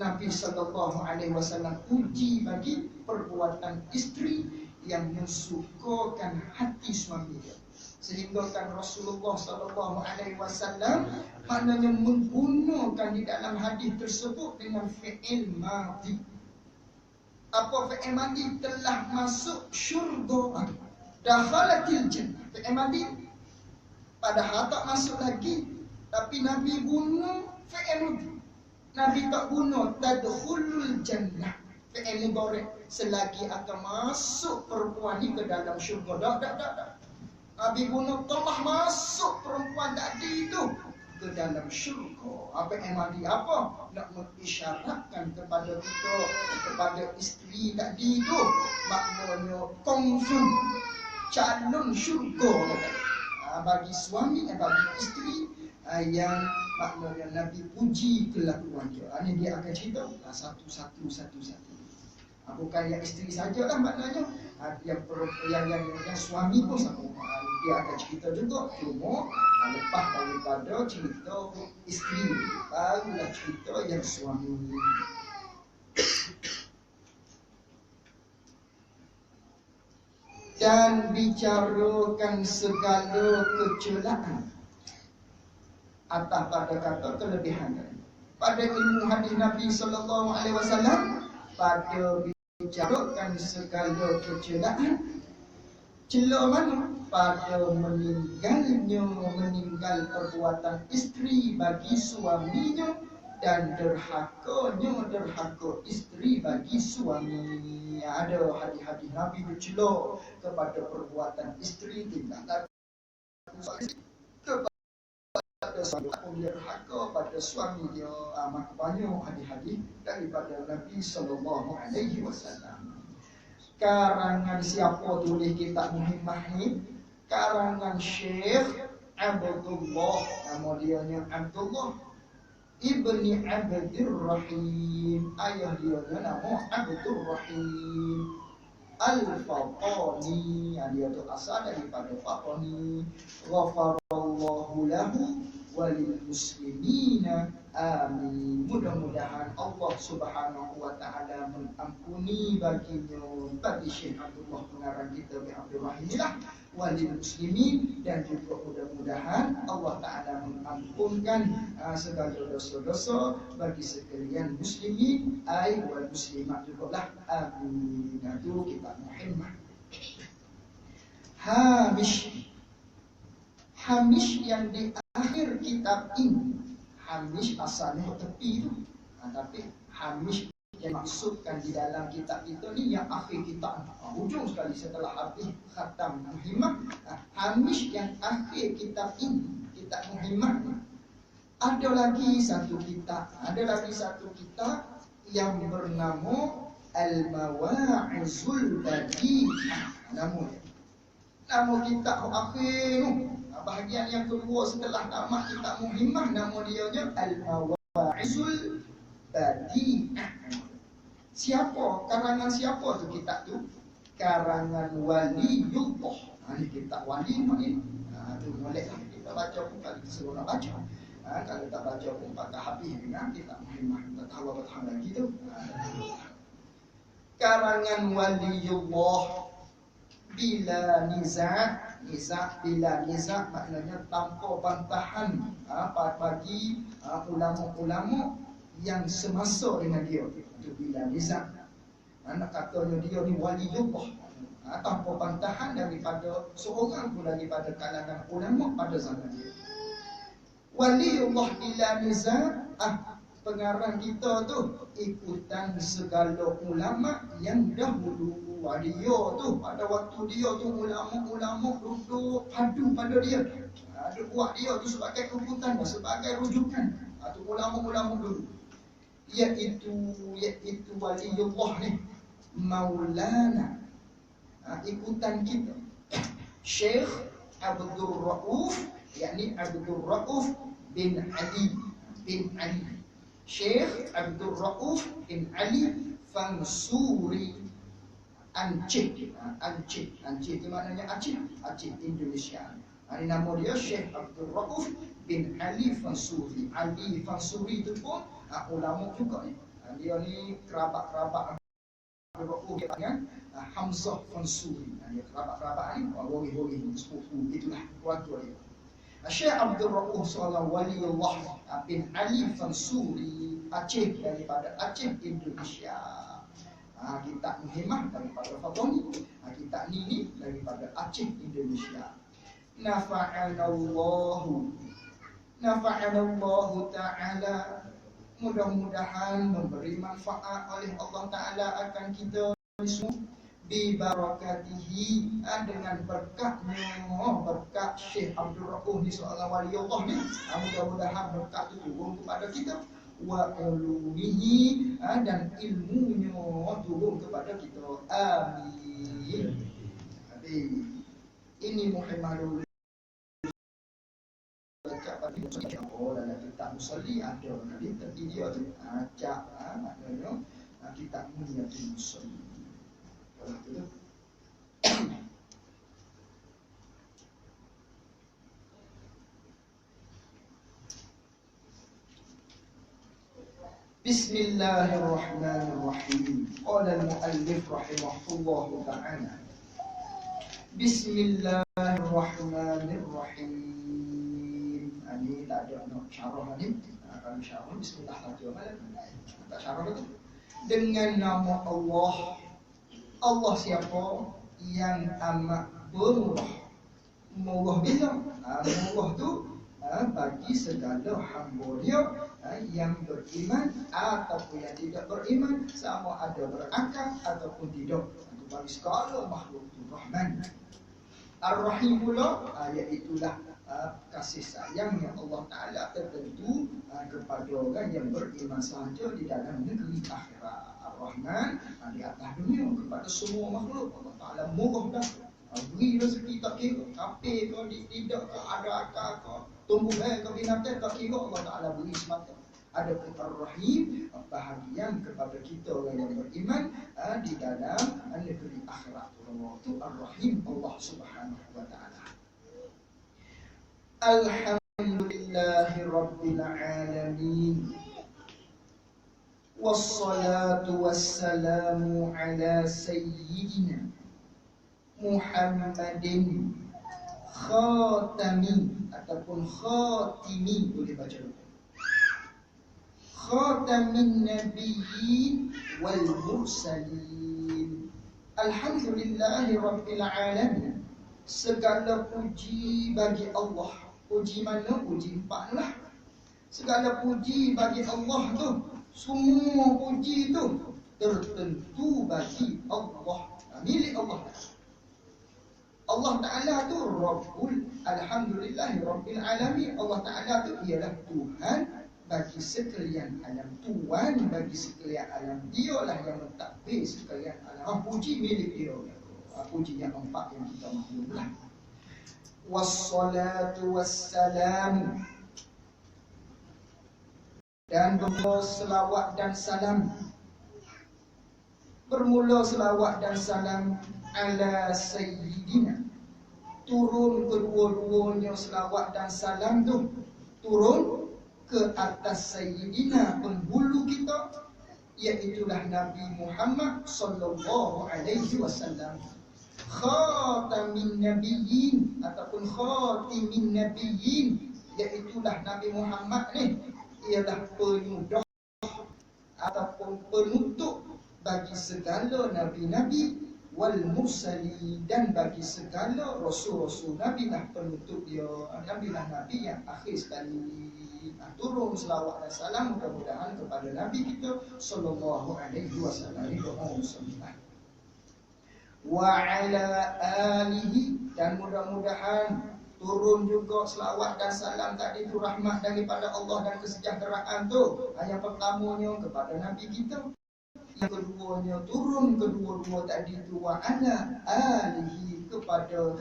A: Nabi sallallahu alaihi wasallam puji bagi perbuatan isteri yang mensukakan hati suami dia, sehingga kan Rasulullah sallallahu alaihi wasallam maknanya menggunakan di dalam hadis tersebut dengan fi'il madhi. Apa fi'il madhi? Telah masuk syurga. Dakhalatil jannah. Fi'il madhi. Padahal tak masuk lagi. Tapi Nabi bunuh fi'il madhi. Nabi tak bunuh tadkhulul jannah. Fi'il mudhari. Selagi akan masuk perempuan ni ke dalam syurga. Tak. Nabi bunuh telah masuk perempuan tadi itu ke dalam syurga. Apa yang mandi apa? Nak mengisyaratkan kepada kita, kepada isteri tadi itu, maknanya confirm calon syurga bagi suami dan bagi isteri yang maknanya Nabi puji kelakuan dia. Ini dia akan cerita satu-satu. Bukan yang isteri sajalah maknanya, yang suami pun sama. Dia akan cerita juga. Cuma lepas daripada cerita isteri, barulah cerita yang suami. Dan bicarakan segala kecelaan atas pada kata kelebihan. Pada ilmu hadis Nabi SAW, pada bicarakan segala kecelaan. Celah mana? Pada meninggal perbuatan isteri bagi suaminya, dan derhaka isteri bagi suami. Ada hadis-hadis Nabi bercelah kepada perbuatan isteri, tinggalkan kepada suami, derhaka pada suami dia. Maka banyak hadis-hadis daripada Nabi SAW. Karangan siapa tulis kitab Muhimmah ni? Karangan Syekh Abdullah. Nama dia Abdullah Ibni Abdur Rahim. Ayah dia nama Abdur Rahim Al-Fatani. Dia tu asal daripada Fatani. Ghafarallahu lahu walil muslimina, amin. Mudah-mudahan Allah Subhanahu wa taala mengampuni baginya, bagi Syekh Abdullah pengarang kita bin Abdul Rahim inilah, walil muslimin, dan juga mudah-mudahan Allah taala mengampunkan segala dosa-dosa bagi sekalian muslimin wal muslimat juga lah, amin. Itu kitab Muhimmah. Hamish yang di akhir kitab ini. Hamish asalnya tepi itu, tapi hamish yang maksudkan di dalam kitab itu ni yang akhir kitab, hujung sekali setelah habis khatam Muhimmah. Hamish yang akhir kitab ini, kitab Muhimmah ni, ada lagi satu kitab yang bernama Al-Mawa'izul Badi'ah. Nama kitab akhir tu, bahagian yang kedua setelah tamat kitab Muhimmah, nama dia Al-Mawa'izul Badi'ah. Karangan siapa tu kitab tu? Karangan Waliullah. Ini kitab wali ni. Tu bolehlah kita baca pun kalau kita suruh nak baca. Kalau tak baca pun patah habis dengan kitab Muhimmah. Tak tahu apa lagi tu. Karangan Waliullah bila niza' bila niza' maknanya tanpa bantahan bagi ulama-ulama yang semasa dengan dia. Itu bila niza'. Nak katanya dia ni waliullah, tanpa bantahan daripada seorang pun daripada kalangan ulama pada zaman dia. Waliullah bila niza', pengarang kita tu ikutan segala ulama yang dahulu. Dia tu pada waktu dia tu ulama-ulama duduk padu pada dia. Dia buat dia tu sebagai ikutan, sebagai rujukan. Tu ulama-ulama dulu. Iaitu waliullah ni Maulana. Ikutan kita Syekh Abdul Rauf, yakni Abdul Rauf bin Ali. Syekh Abdul Rauf bin Ali Fansuri Aceh itu maknanya Aceh Indonesia. Ini nama dia Syekh Abdul Rauf bin Ali Fansuri. Ali Fansuri itu pun ulama juga ni. Dia ni kerabat Abdul Rauf dengan Hamzah Fansuri. Dia kerabat ni, wali sepupu, itulah keluarga dia. Syekh Abdul Rauf sallallahu waliullah bin Ali Fansuri Aceh, daripada Aceh Indonesia. Kitab kitab Muhammad daripada Fatoni. Kitab ni daripada Aceh, Indonesia. Nafa'anallahu ta'ala, mudah-mudahan memberi manfaat oleh Allah Ta'ala akan kita semua, bi barakatihi, dengan berkatnya, berkat Syekh Abdul Rauf ni seorang wali Allah ni. Mudah-mudahan berkat itu turun kepada kita, wa ulumihi, dan ilmunya turun kepada kita. Amin. Ini Muhammadul dalam kitab Musalli ada nanti tertidur tu acak, maknanya kitab Muniyatul Musalli. Kalau tu Bismillahirrahmanirrahim. Qala al-muallif rahimahullahu ta'ala. Bismillahirrahmanirrahim. Ini tak ada nak syarah ni. Kalau syarah bismillah saja malam. Tak syarah itu. Dengan nama Allah. Allah siapa? Yang amat bermurah. Murah bila? Murah tu bagi segala hamba-Nya yang beriman ataupun yang tidak beriman, sama ada berakal ataupun tidak. Itu bagi segala makhluk tu Rahman. Ar-Rahim pula iaitulah kasih sayang yang Allah Ta'ala tertentu kepada orang yang beriman sahaja di dalam negeri akhirat. Ar-Rahman di atas dunia kepada semua makhluk. Allah Ta'ala murah dah, beri rezeki tak kira, kapir kau tidak ada akal kau, tumbuhan kau binatang tak kira, Allah Ta'ala beri semata. Ada Ar-Rahim, bahagian kepada kita orang yang beriman di dalam negeri akhirat. Allah itu Ar-Rahim, Allah Subhanahu wa Ta'ala. Alhamdulillahi Rabbil Alamin. Wassalatu wassalamu ala Sayyidina Muhammadin Khatami, ataupun Khatimi boleh baca dulu. Khatamin Nabiyyin wal Mursalin. Alhamdulillahi Rabbil Alamin. Segala puji bagi Allah. Puji mana? Puji empat lah. Segala puji bagi Allah tu, semua puji tu tertentu bagi Allah, milik Allah. Allah Ta'ala tu Rabbul, Alhamdulillahi Rabbil Alamin. Allah Ta'ala tu ialah Tuhan bagi sekalian alam, Tuhan bagi sekalian alam. Dialah yang mentadbir sekalian alam. Puji milik dia. Puji yang empat yang kita maklumlah. Wassalatu wassalam, dan bermula selawat dan salam, bermula selawat dan salam ala Sayyidina, turun kedua-duanya selawat dan salam tu turun ke atas Sayyidina, penghulu kita, iaitulah Nabi Muhammad sallallahu alaihi wasallam. Khatamin Nabiyyin ataupun Khatimin Nabiyyin, iaitulah Nabi Muhammad ni ialah penyudah ataupun penutup bagi segala nabi-nabi, wal mursali, dan bagi segala rasul-rasul. Nabi lah penutup dia, Nabi lah nabi yang akhir sekali. Turun selawat dan salam mudah-mudahan kepada Nabi kita sallallahu alaihi wasallam wa ala alihi, dan mudah-mudahan turun juga selawat dan salam tadi itu rahmat daripada Allah dan kesejahteraan tu. Yang pertamanya kepada Nabi kita, yang keduanya turun kedua-dua tadi itu wa ala alihi, kepada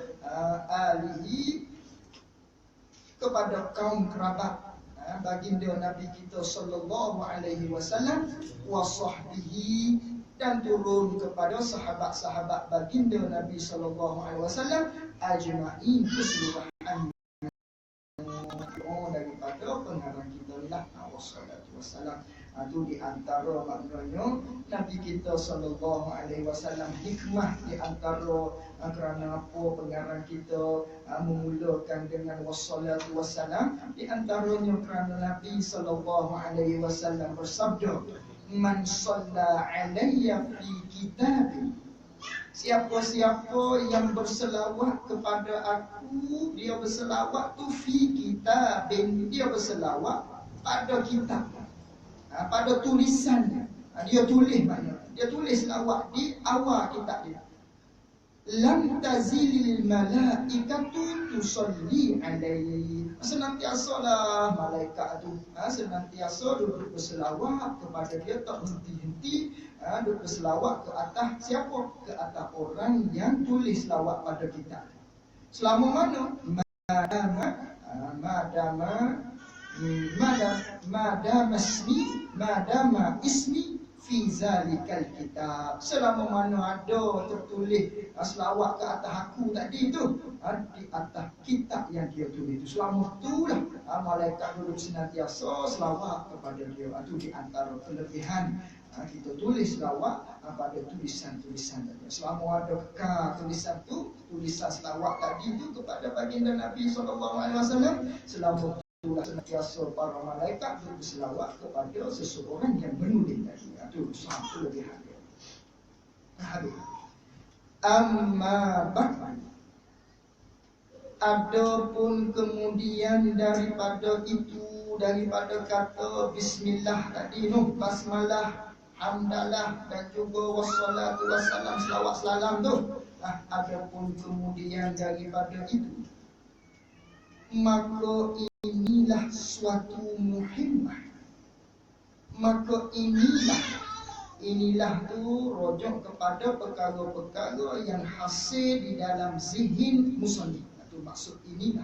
A: alihi, kepada kaum kerabat baginda Nabi kita sallallahu alaihi wasallam, wa sahbihi, dan turun kepada sahabat-sahabat baginda Nabi sallallahu alaihi wasallam ajma'in, keseluruhan daripada pengarang kita ni lah, wassalatu wassalam. Itu di antara maknanya Nabi kita sallallahu alaihi wasallam, hikmah di antara kerana apa pengarang kita memulakan dengan wassalatu wassalam, di antaranya kerana Nabi sallallahu alaihi wasallam bersabda, Man shalla alayya fi kitabi. Siapa-siapa yang berselawat kepada aku, dia berselawat tu fi kitabin, dia berselawat pada kitab, pada tulisannya. Dia tulis maknanya, dia tulis selawat di awal kitab dia. Lam tazilil malaikatu tusalli alaihi. Senantiasalah malaikat tu senantiasa duduk berselawat kepada dia, tak henti-henti duduk berselawat ke atas siapa? Ke atas orang yang tulis selawat pada kitab. Selama mana? Madama ismi fi zalikal kitab. Selama mana ada tertulis selawat ke atas aku tadi tu, di atas kitab yang dia tulis itu, selama itulah malaikat duduk senantiasa selawat kepada dia. Itu di antara kelebihan kita tulis selawat pada tulisan-tulisan tadi. Selama ada tulisan tu, tulisan selawat tadi tu kepada baginda Nabi SAW, selama itulah senantiasa para malaikat berselawat kepada seseorang yang menulis tadi. Itu satu kelebihan dia. Amma ba'd. Adapun kemudian daripada itu, daripada kata bismillah tadi, basmalah, hamdalah dan juga wassalatu wassalam, selawat salam tu. Adapun kemudian daripada itu, maka inilah suatu muhimmah. Maka inilah tu rujuk kepada perkara-perkara yang hasil di dalam zihin musannif. Itu maksud inilah.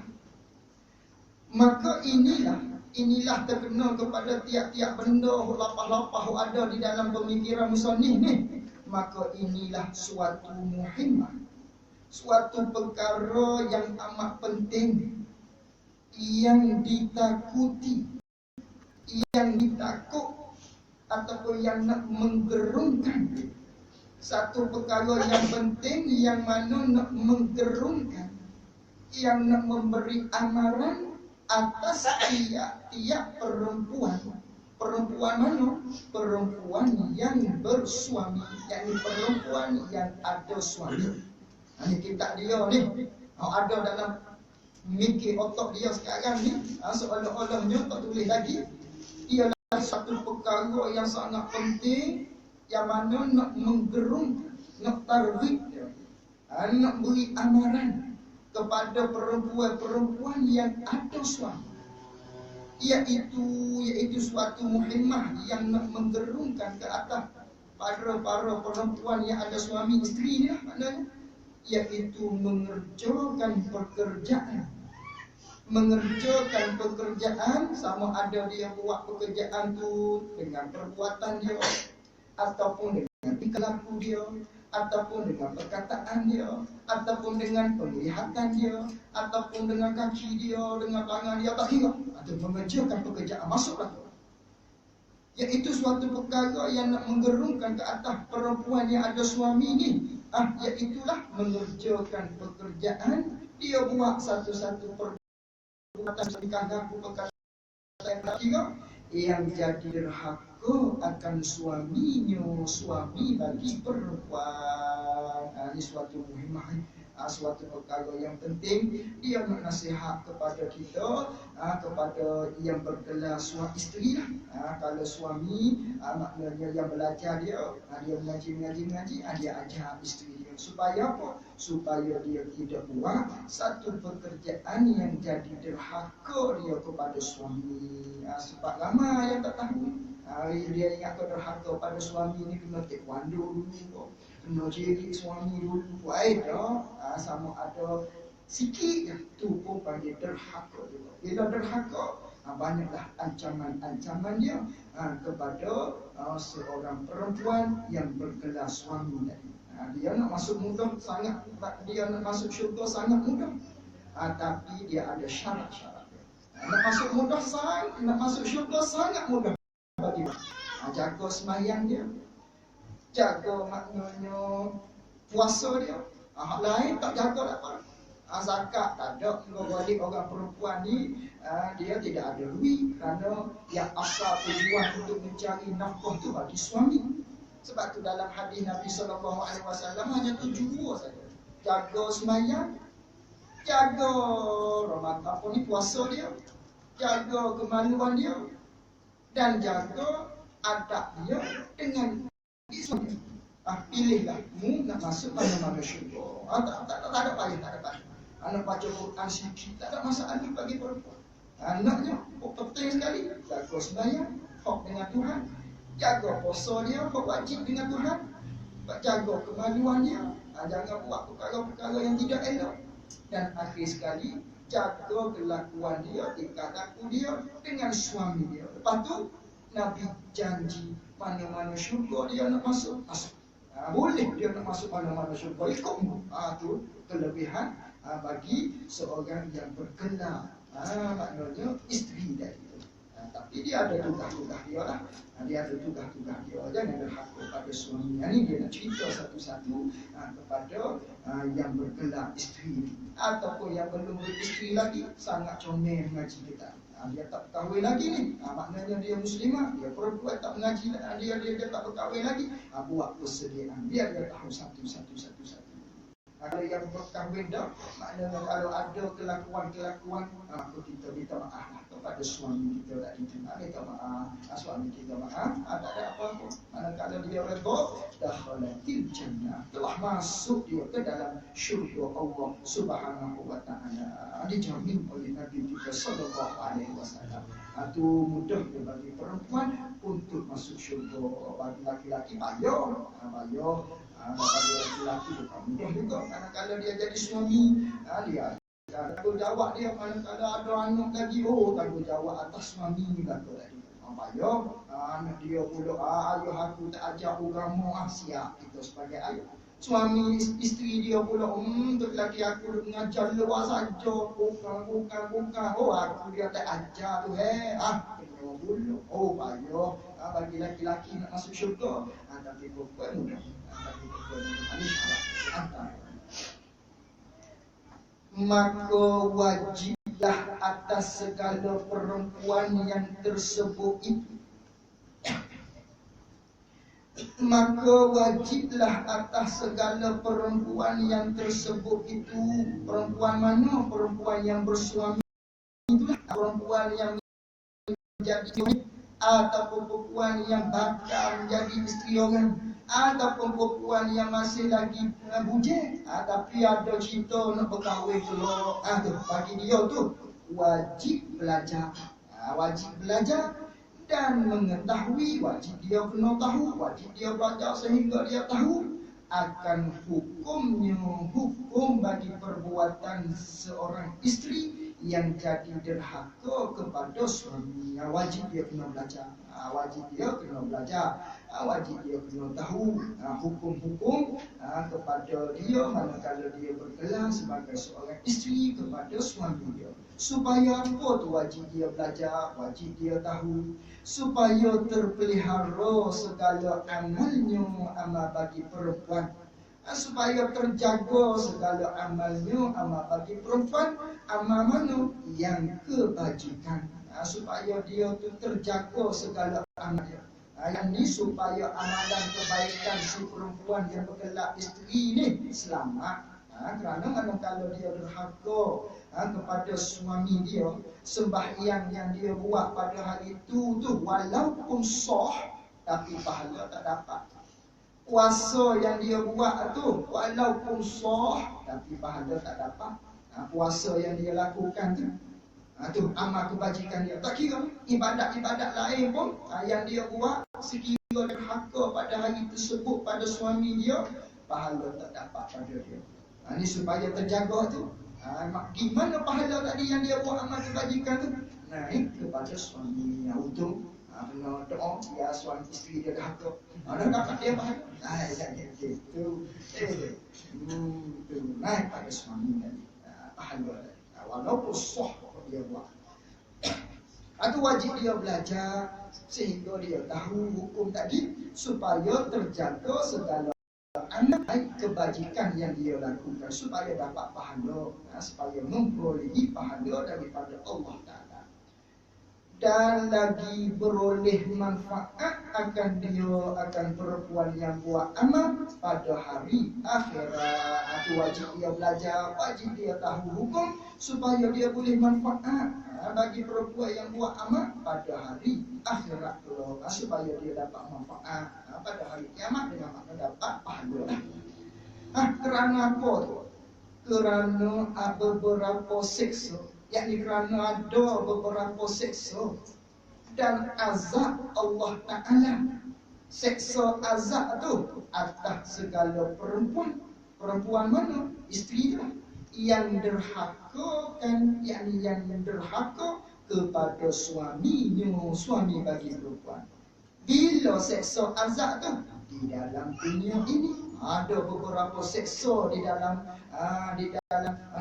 A: Maka inilah terkena kepada tiap-tiap benda lapah-lapah ada di dalam pemikiran musannif ni. Maka inilah suatu muhimmah, suatu perkara yang amat penting, yang ditakuti, yang ditakut ataupun yang nak menggerungkan. Satu perkara yang penting, yang mana nak menggerungkan, yang nak memberi amaran atas tiap-tiap perempuan. Perempuan mana? Perempuan yang bersuami, yakni perempuan yang ada suami. Ini kitab dia ni ada dalam mikir otak dia sekarang ni, seolah-olahnya tak tulis lagi. Ialah satu perkara yang sangat penting, yang mana nak menggerung, nak targhib, nak beri amaran kepada perempuan-perempuan yang ada suami. Iaitu suatu muhimmah yang nak menggerungkan ke atas para perempuan yang ada suami, isteri ni lah maknanya. Iaitu mengerjakan pekerjaan, sama ada dia buat pekerjaan tu dengan perbuatan dia, ataupun dengan tingkah laku dia, ataupun dengan perkataan dia, ataupun dengan penglihatan dia, ataupun dengan kaki dia, dengan tangan dia, tak kira. Atau mengerjakan pekerjaan, masuklah tu. Iaitu suatu perkara yang nak menggerungkan ke atas perempuan yang ada suami ni. Iaitulah mengerjakan pekerjaan. Dia buat satu-satu perbuatan tingkah laku, perkataan yang tak kira, yang jadi derhaka akan suaminya, suami bagi perempuan. Ini suatu muhimmah, suatu perkara yang penting. Dia nak nasihat kepada kita, kepada yang bergelar suami isteri lah. Kalau suami maknanya yang belajar dia mengaji, dia ajar isteri dia supaya apa? Supaya dia tidak buat satu pekerjaan yang jadi derhaka dia kepada suami. Sebab ramai yang tak tahu. Dia ingat kau derhaka pada suami ni kena taekwondo dulu, kena jerit suami dulu. Sama ada sikit tu pun panggil derhaka juga. Bila derhaka, banyaklah ancaman-ancaman dia kepada seorang perempuan yang bergelar suami tadi. Dia nak masuk syurga sangat mudah. Tapi dia ada syarat-syarat. Nak masuk syurga sangat mudah bagi dia. Jaga sembahyang dia, jaga maknanya puasa dia. Hak lain tak jaga apa. zakat tak ada. Wali orang perempuan ni dia tidak ada duit kerana yang asal tujuan untuk mencari nafkah tu bagi suami. Sebab tu dalam hadis Nabi SAW hanya 7 saja. Jaga sembahyang, jaga Ramadan puasa dia, jaga kemaluan dia, dan jaga adab dia dengan suami. Pilihlah mu nak masuk mana-mana syurga. Tak ada payah, tak ada payah. Anak baca Quran sikit, tak ada masalah bagi perempuan. Anaknya penting sekali, jaga sembahyang, hak dengan Tuhan, jaga puasa dia, hak wajib dengan Tuhan, jaga kemaluan dia, jangan buat perkara-perkara yang tidak elok, dan akhir sekali jaga kelakuan dia, tingkah laku dia dengan suami dia. Lepas tu Nabi janji mana-mana syurga dia nak masuk. Boleh dia nak masuk mana-mana syurga, ikut tu kelebihan bagi seorang yang berkenan, maknanya isteri dari itu. Tapi dia ada tugas-tugas dia lah. Dia ada tugas-tugas dia. Jangan berhak pada suami. Ini dia nak cerita satu-satu kepada yang bergelar isteri ataupun yang belum beristeri lagi, sangat comel mengaji kita. Dia tak berkahwin lagi ni, maknanya dia muslimah, dia perempuan tak mengaji, dia tak berkahwin lagi, buat persediaan biar dia tahu satu-satu. Kalau yang berkahwin dah, maknanya kalau ada kelakuan-kelakuan, maka kita minta maaf lah kepada suami kita tadi. Minta maaf, suami kita maaf, tak ada apa-apa. Manakala dia redha, dakhalatil jannah, telah masuk dia ke dalam syurga Allah Subhanahu wa taala. Dijamin oleh Nabi kita sallallahu alaihi wasallam. Itu mudah bagi perempuan untuk masuk syurga. Bagi laki-laki payah. Bagi laki-laki bukan mudah juga. Manakala dia jadi suami, dia tanggungjawab dia. Manakala ada anak lagi, tanggungjawab atas suami kata tadi. Payah, anak dia pula, ayah aku tak ajar agama, siap kita sebagai ayah. Suami isteri dia pula, untuk lelaki aku mengajar luar saja, bukan. Aku dia tak ajar tu, kena dulu. Payah, bagi lelaki nak masuk syurga. Tapi perempuan mudah. Maka wajiblah atas segala perempuan yang tersebut itu. Maka wajiblah atas segala perempuan yang tersebut itu. Perempuan mana? Perempuan yang bersuami, itulah perempuan yang menjadi suami, ataupun perempuan yang bakal menjadi isteri orang, ataupun perempuan yang masih lagi bujang, tapi ada cerita nak berkahwin pula. Bagi dia tu wajib belajar. Wajib belajar dan mengetahui, wajib dia kena tahu, wajib dia belajar sehingga dia tahu akan hukumnya, hukum bagi perbuatan seorang isteri yang jadi derhaka kepada suami. Wajib dia kena belajar, wajib dia kena belajar, wajib dia kena tahu hukum-hukum kepada dia manakala dia bergelar sebagai seorang isteri kepada suami dia. Supaya apa tu wajib dia belajar, wajib dia tahu, supaya terpelihara segala amalnya, amal bagi perempuan, supaya terjaga segala amalnya, amal bagi perempuan, amal mana yang kebajikan, supaya dia tu terjaga segala amalnya. Yang ni supaya amalan kebaikan si perempuan yang bergelar isteri ni selamat. Kerana manakala dia derhaka kepada suami dia, sembahyang yang dia buat pada hari itu tu walaupun sah, tapi pahala tak dapat. Puasa yang dia buat tu walaupun sah, tapi pahala tak dapat. Puasa yang dia lakukan tu, tu amal kebajikan dia. Tak kira ibadat-ibadat lain pun yang dia buat, sekiranya derhaka pada hari tersebut pada suami dia, pahala tak dapat pada dia. Ini supaya terjaga tu. Gimana pahala tadi yang dia buat amal kebajikan tu? Naik kepada suami. Untung kena doa ya suami isteri dia derhaka. Ada dapat dia pahala. Gitu. Naik pada suami tadi. Pahala tadi. Walaupun sah dia buat. Itu wajib dia belajar sehingga dia tahu hukum tadi supaya terjaga segala anak baik kebajikan yang dia lakukan supaya dapat pahala, supaya memperolehi pahala daripada Allah Ta'ala. Dan lagi beroleh manfaat akan perempuan yang buat amal pada hari akhirat. Itu wajib dia belajar, wajib dia tahu hukum supaya dia boleh manfaat bagi perempuan yang buat amal pada hari akhirat pula, supaya dia dapat manfaat pada hari kiamat dengan makna dapat pahala. Kerana apa tu? Kerana beberapa seksa, yakni kerana ada beberapa seksa dan azab Allah Ta'ala. Seksa azab tu atas segala perempuan. Perempuan mana? Isteri lah yang derhaka yang derhaka kepada suaminya, suami bagi perempuan. Bila seksa azab tu? Di dalam dunia ini. Ada beberapa seksa di dalam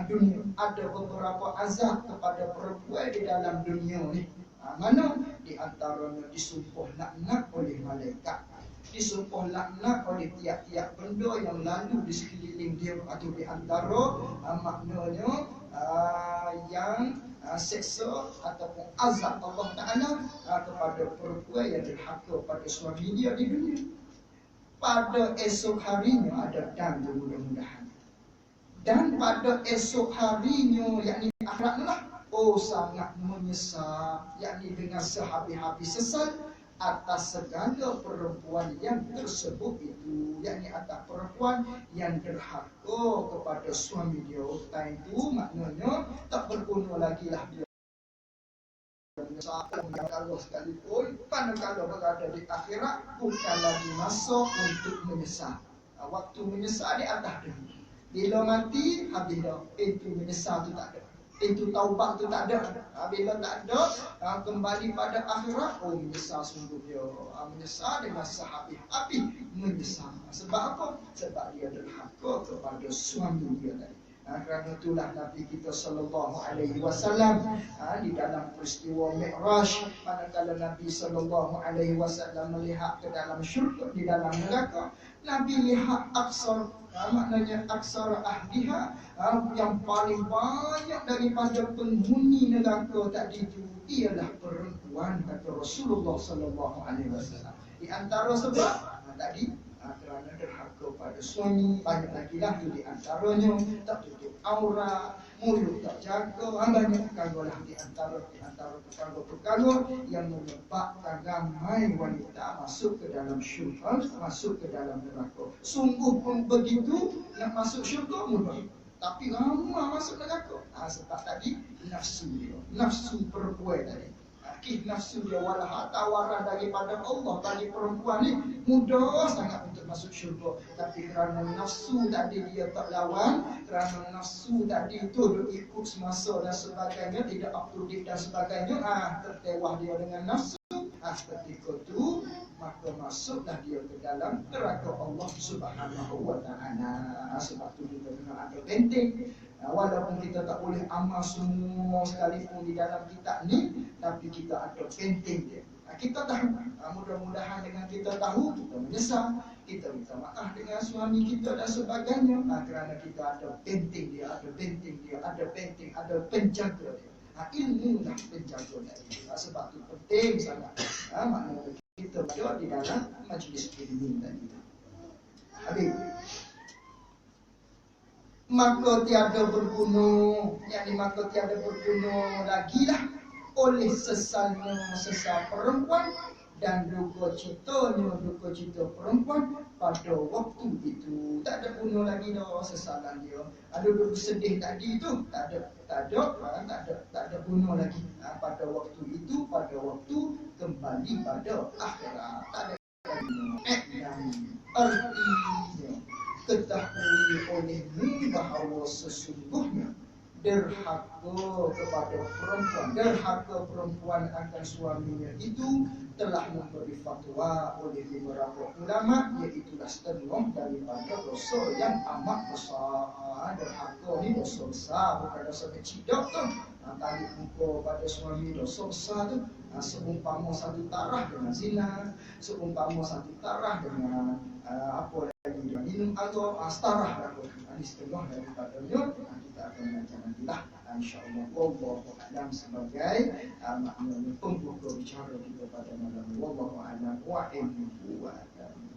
A: dunia. Ada beberapa azab kepada perempuan di dalam dunia ni. Mana? Di antaranya disumpah laknat oleh malaikat, disumpah laknat oleh tiap-tiap benda yang lalu di sekeliling dia. Atau di antara maknanya yang seksa ataupun azab Allah Ta'ala kepada perempuan yang derhaka pada suami dia di dunia. Pada esok harinya ada dan mudah-mudahan. Dan pada esok harinya, yakni akhirat lah, sangat menyesal, yakni dengan sehabis-habis sesal atas segala perempuan yang tersebut itu, yakni atas perempuan yang derhaka kepada suami dia. Dan itu maknanya tak berguna lagi lah dia menyesal. Kalau sekalipun kalau berada di akhirat, bukan lagi masa untuk menyesal. Waktu menyesal di atas dunia. Bila mati, habis dah. Itu menyesal tu tak ada. Itu taubat tu tak ada. Bila tak ada, kembali pada akhirat, menyesal sungguh dia. Menyesal dengan sehabis-habis menyesal. Sebab apa? Sebab dia derhaka kepada suami dia tadi. Kerana itulah Nabi kita sallallahu alaihi wasallam di dalam peristiwa Mi'raj, manakala Nabi sallallahu alaihi wasallam melihat ke dalam syurga, di dalam neraka, Nabi lihat aksar, maknanya aksar ahliha, yang paling banyak daripada penghuni neraka tadi itu ialah perempuan, kata Rasulullah sallallahu alaihi wasallam. Di antara sebab tadi kerana derhaka pada suami, banyak lagi lah tu di antaranya tak tutup aurat, mulut tak jaga, banyak perkara lah di antara perkara-perkara yang menyebabkan ramai wanita masuk ke dalam syurga, masuk ke dalam neraka. Sungguh pun begitu, nak masuk syurga mudah, tapi ramai masuk neraka. Sebab tadi nafsu dia, nafsu perempuan tadi. Nafsu dia, walah tawaran daripada Allah bagi perempuan ni mudah sangat untuk masuk syurga. Tapi kerana nafsu tadi dia tak lawan, kerana nafsu tadi itu ikut semasa dan sebagainya, tidak up to date dan sebagainya, tertewah dia dengan nafsu. Ketika itu maka masuklah dia ke dalam neraka Allah Subhanahu wa Ta'ala. Sebab itu kita kena ada penting. Walaupun kita tak boleh amal semua sekalipun di dalam kitab ni, tapi kita ada penting dia. Kita tahu, mudah-mudahan dengan kita tahu, kita menyesal, kita minta maaf dengan suami kita dan sebagainya. Kerana kita ada penting dia, ada penting dia, ada penting, ada penjaga dia. Ilmu lah penjaga dia. Sebab itu penting sangat. Maknanya kita berada di dalam majlis ilmu tadi. Habis. Maka tiada berguna, maka tiada berguna lagi lah oleh sesalnya sesal perempuan dan duka cita perempuan pada waktu itu. Tak ada guna lagi dah sesalan dia. Ada duduk sedih tadi itu, tak ada guna lagi. Pada waktu itu, pada waktu kembali pada akhirat, tak ada guna. Artinya ketahui olehmu bahawa sesungguhnya derhaka kepada perempuan, derhaka perempuan akan suaminya itu telah memberi fatwa oleh beberapa ulama, iaitulah setengah daripada dosa yang amat besar. Derhaka ni dosa besar, bukan dosa kecil tu. Tali muka pada suami dosa besar tu. Seumpama satu tarah dengan zina, seumpama satu tarah dengan apa lagi, minum alkohol, setarah lah. Ini setengah daripadanya. Kita akan baca nantilah, insyaAllah. Wallahu a'lam sebagai maknanya pembuka bicara kita pada malam. Wallahu a'lam wa ilmuhu wa a'lam.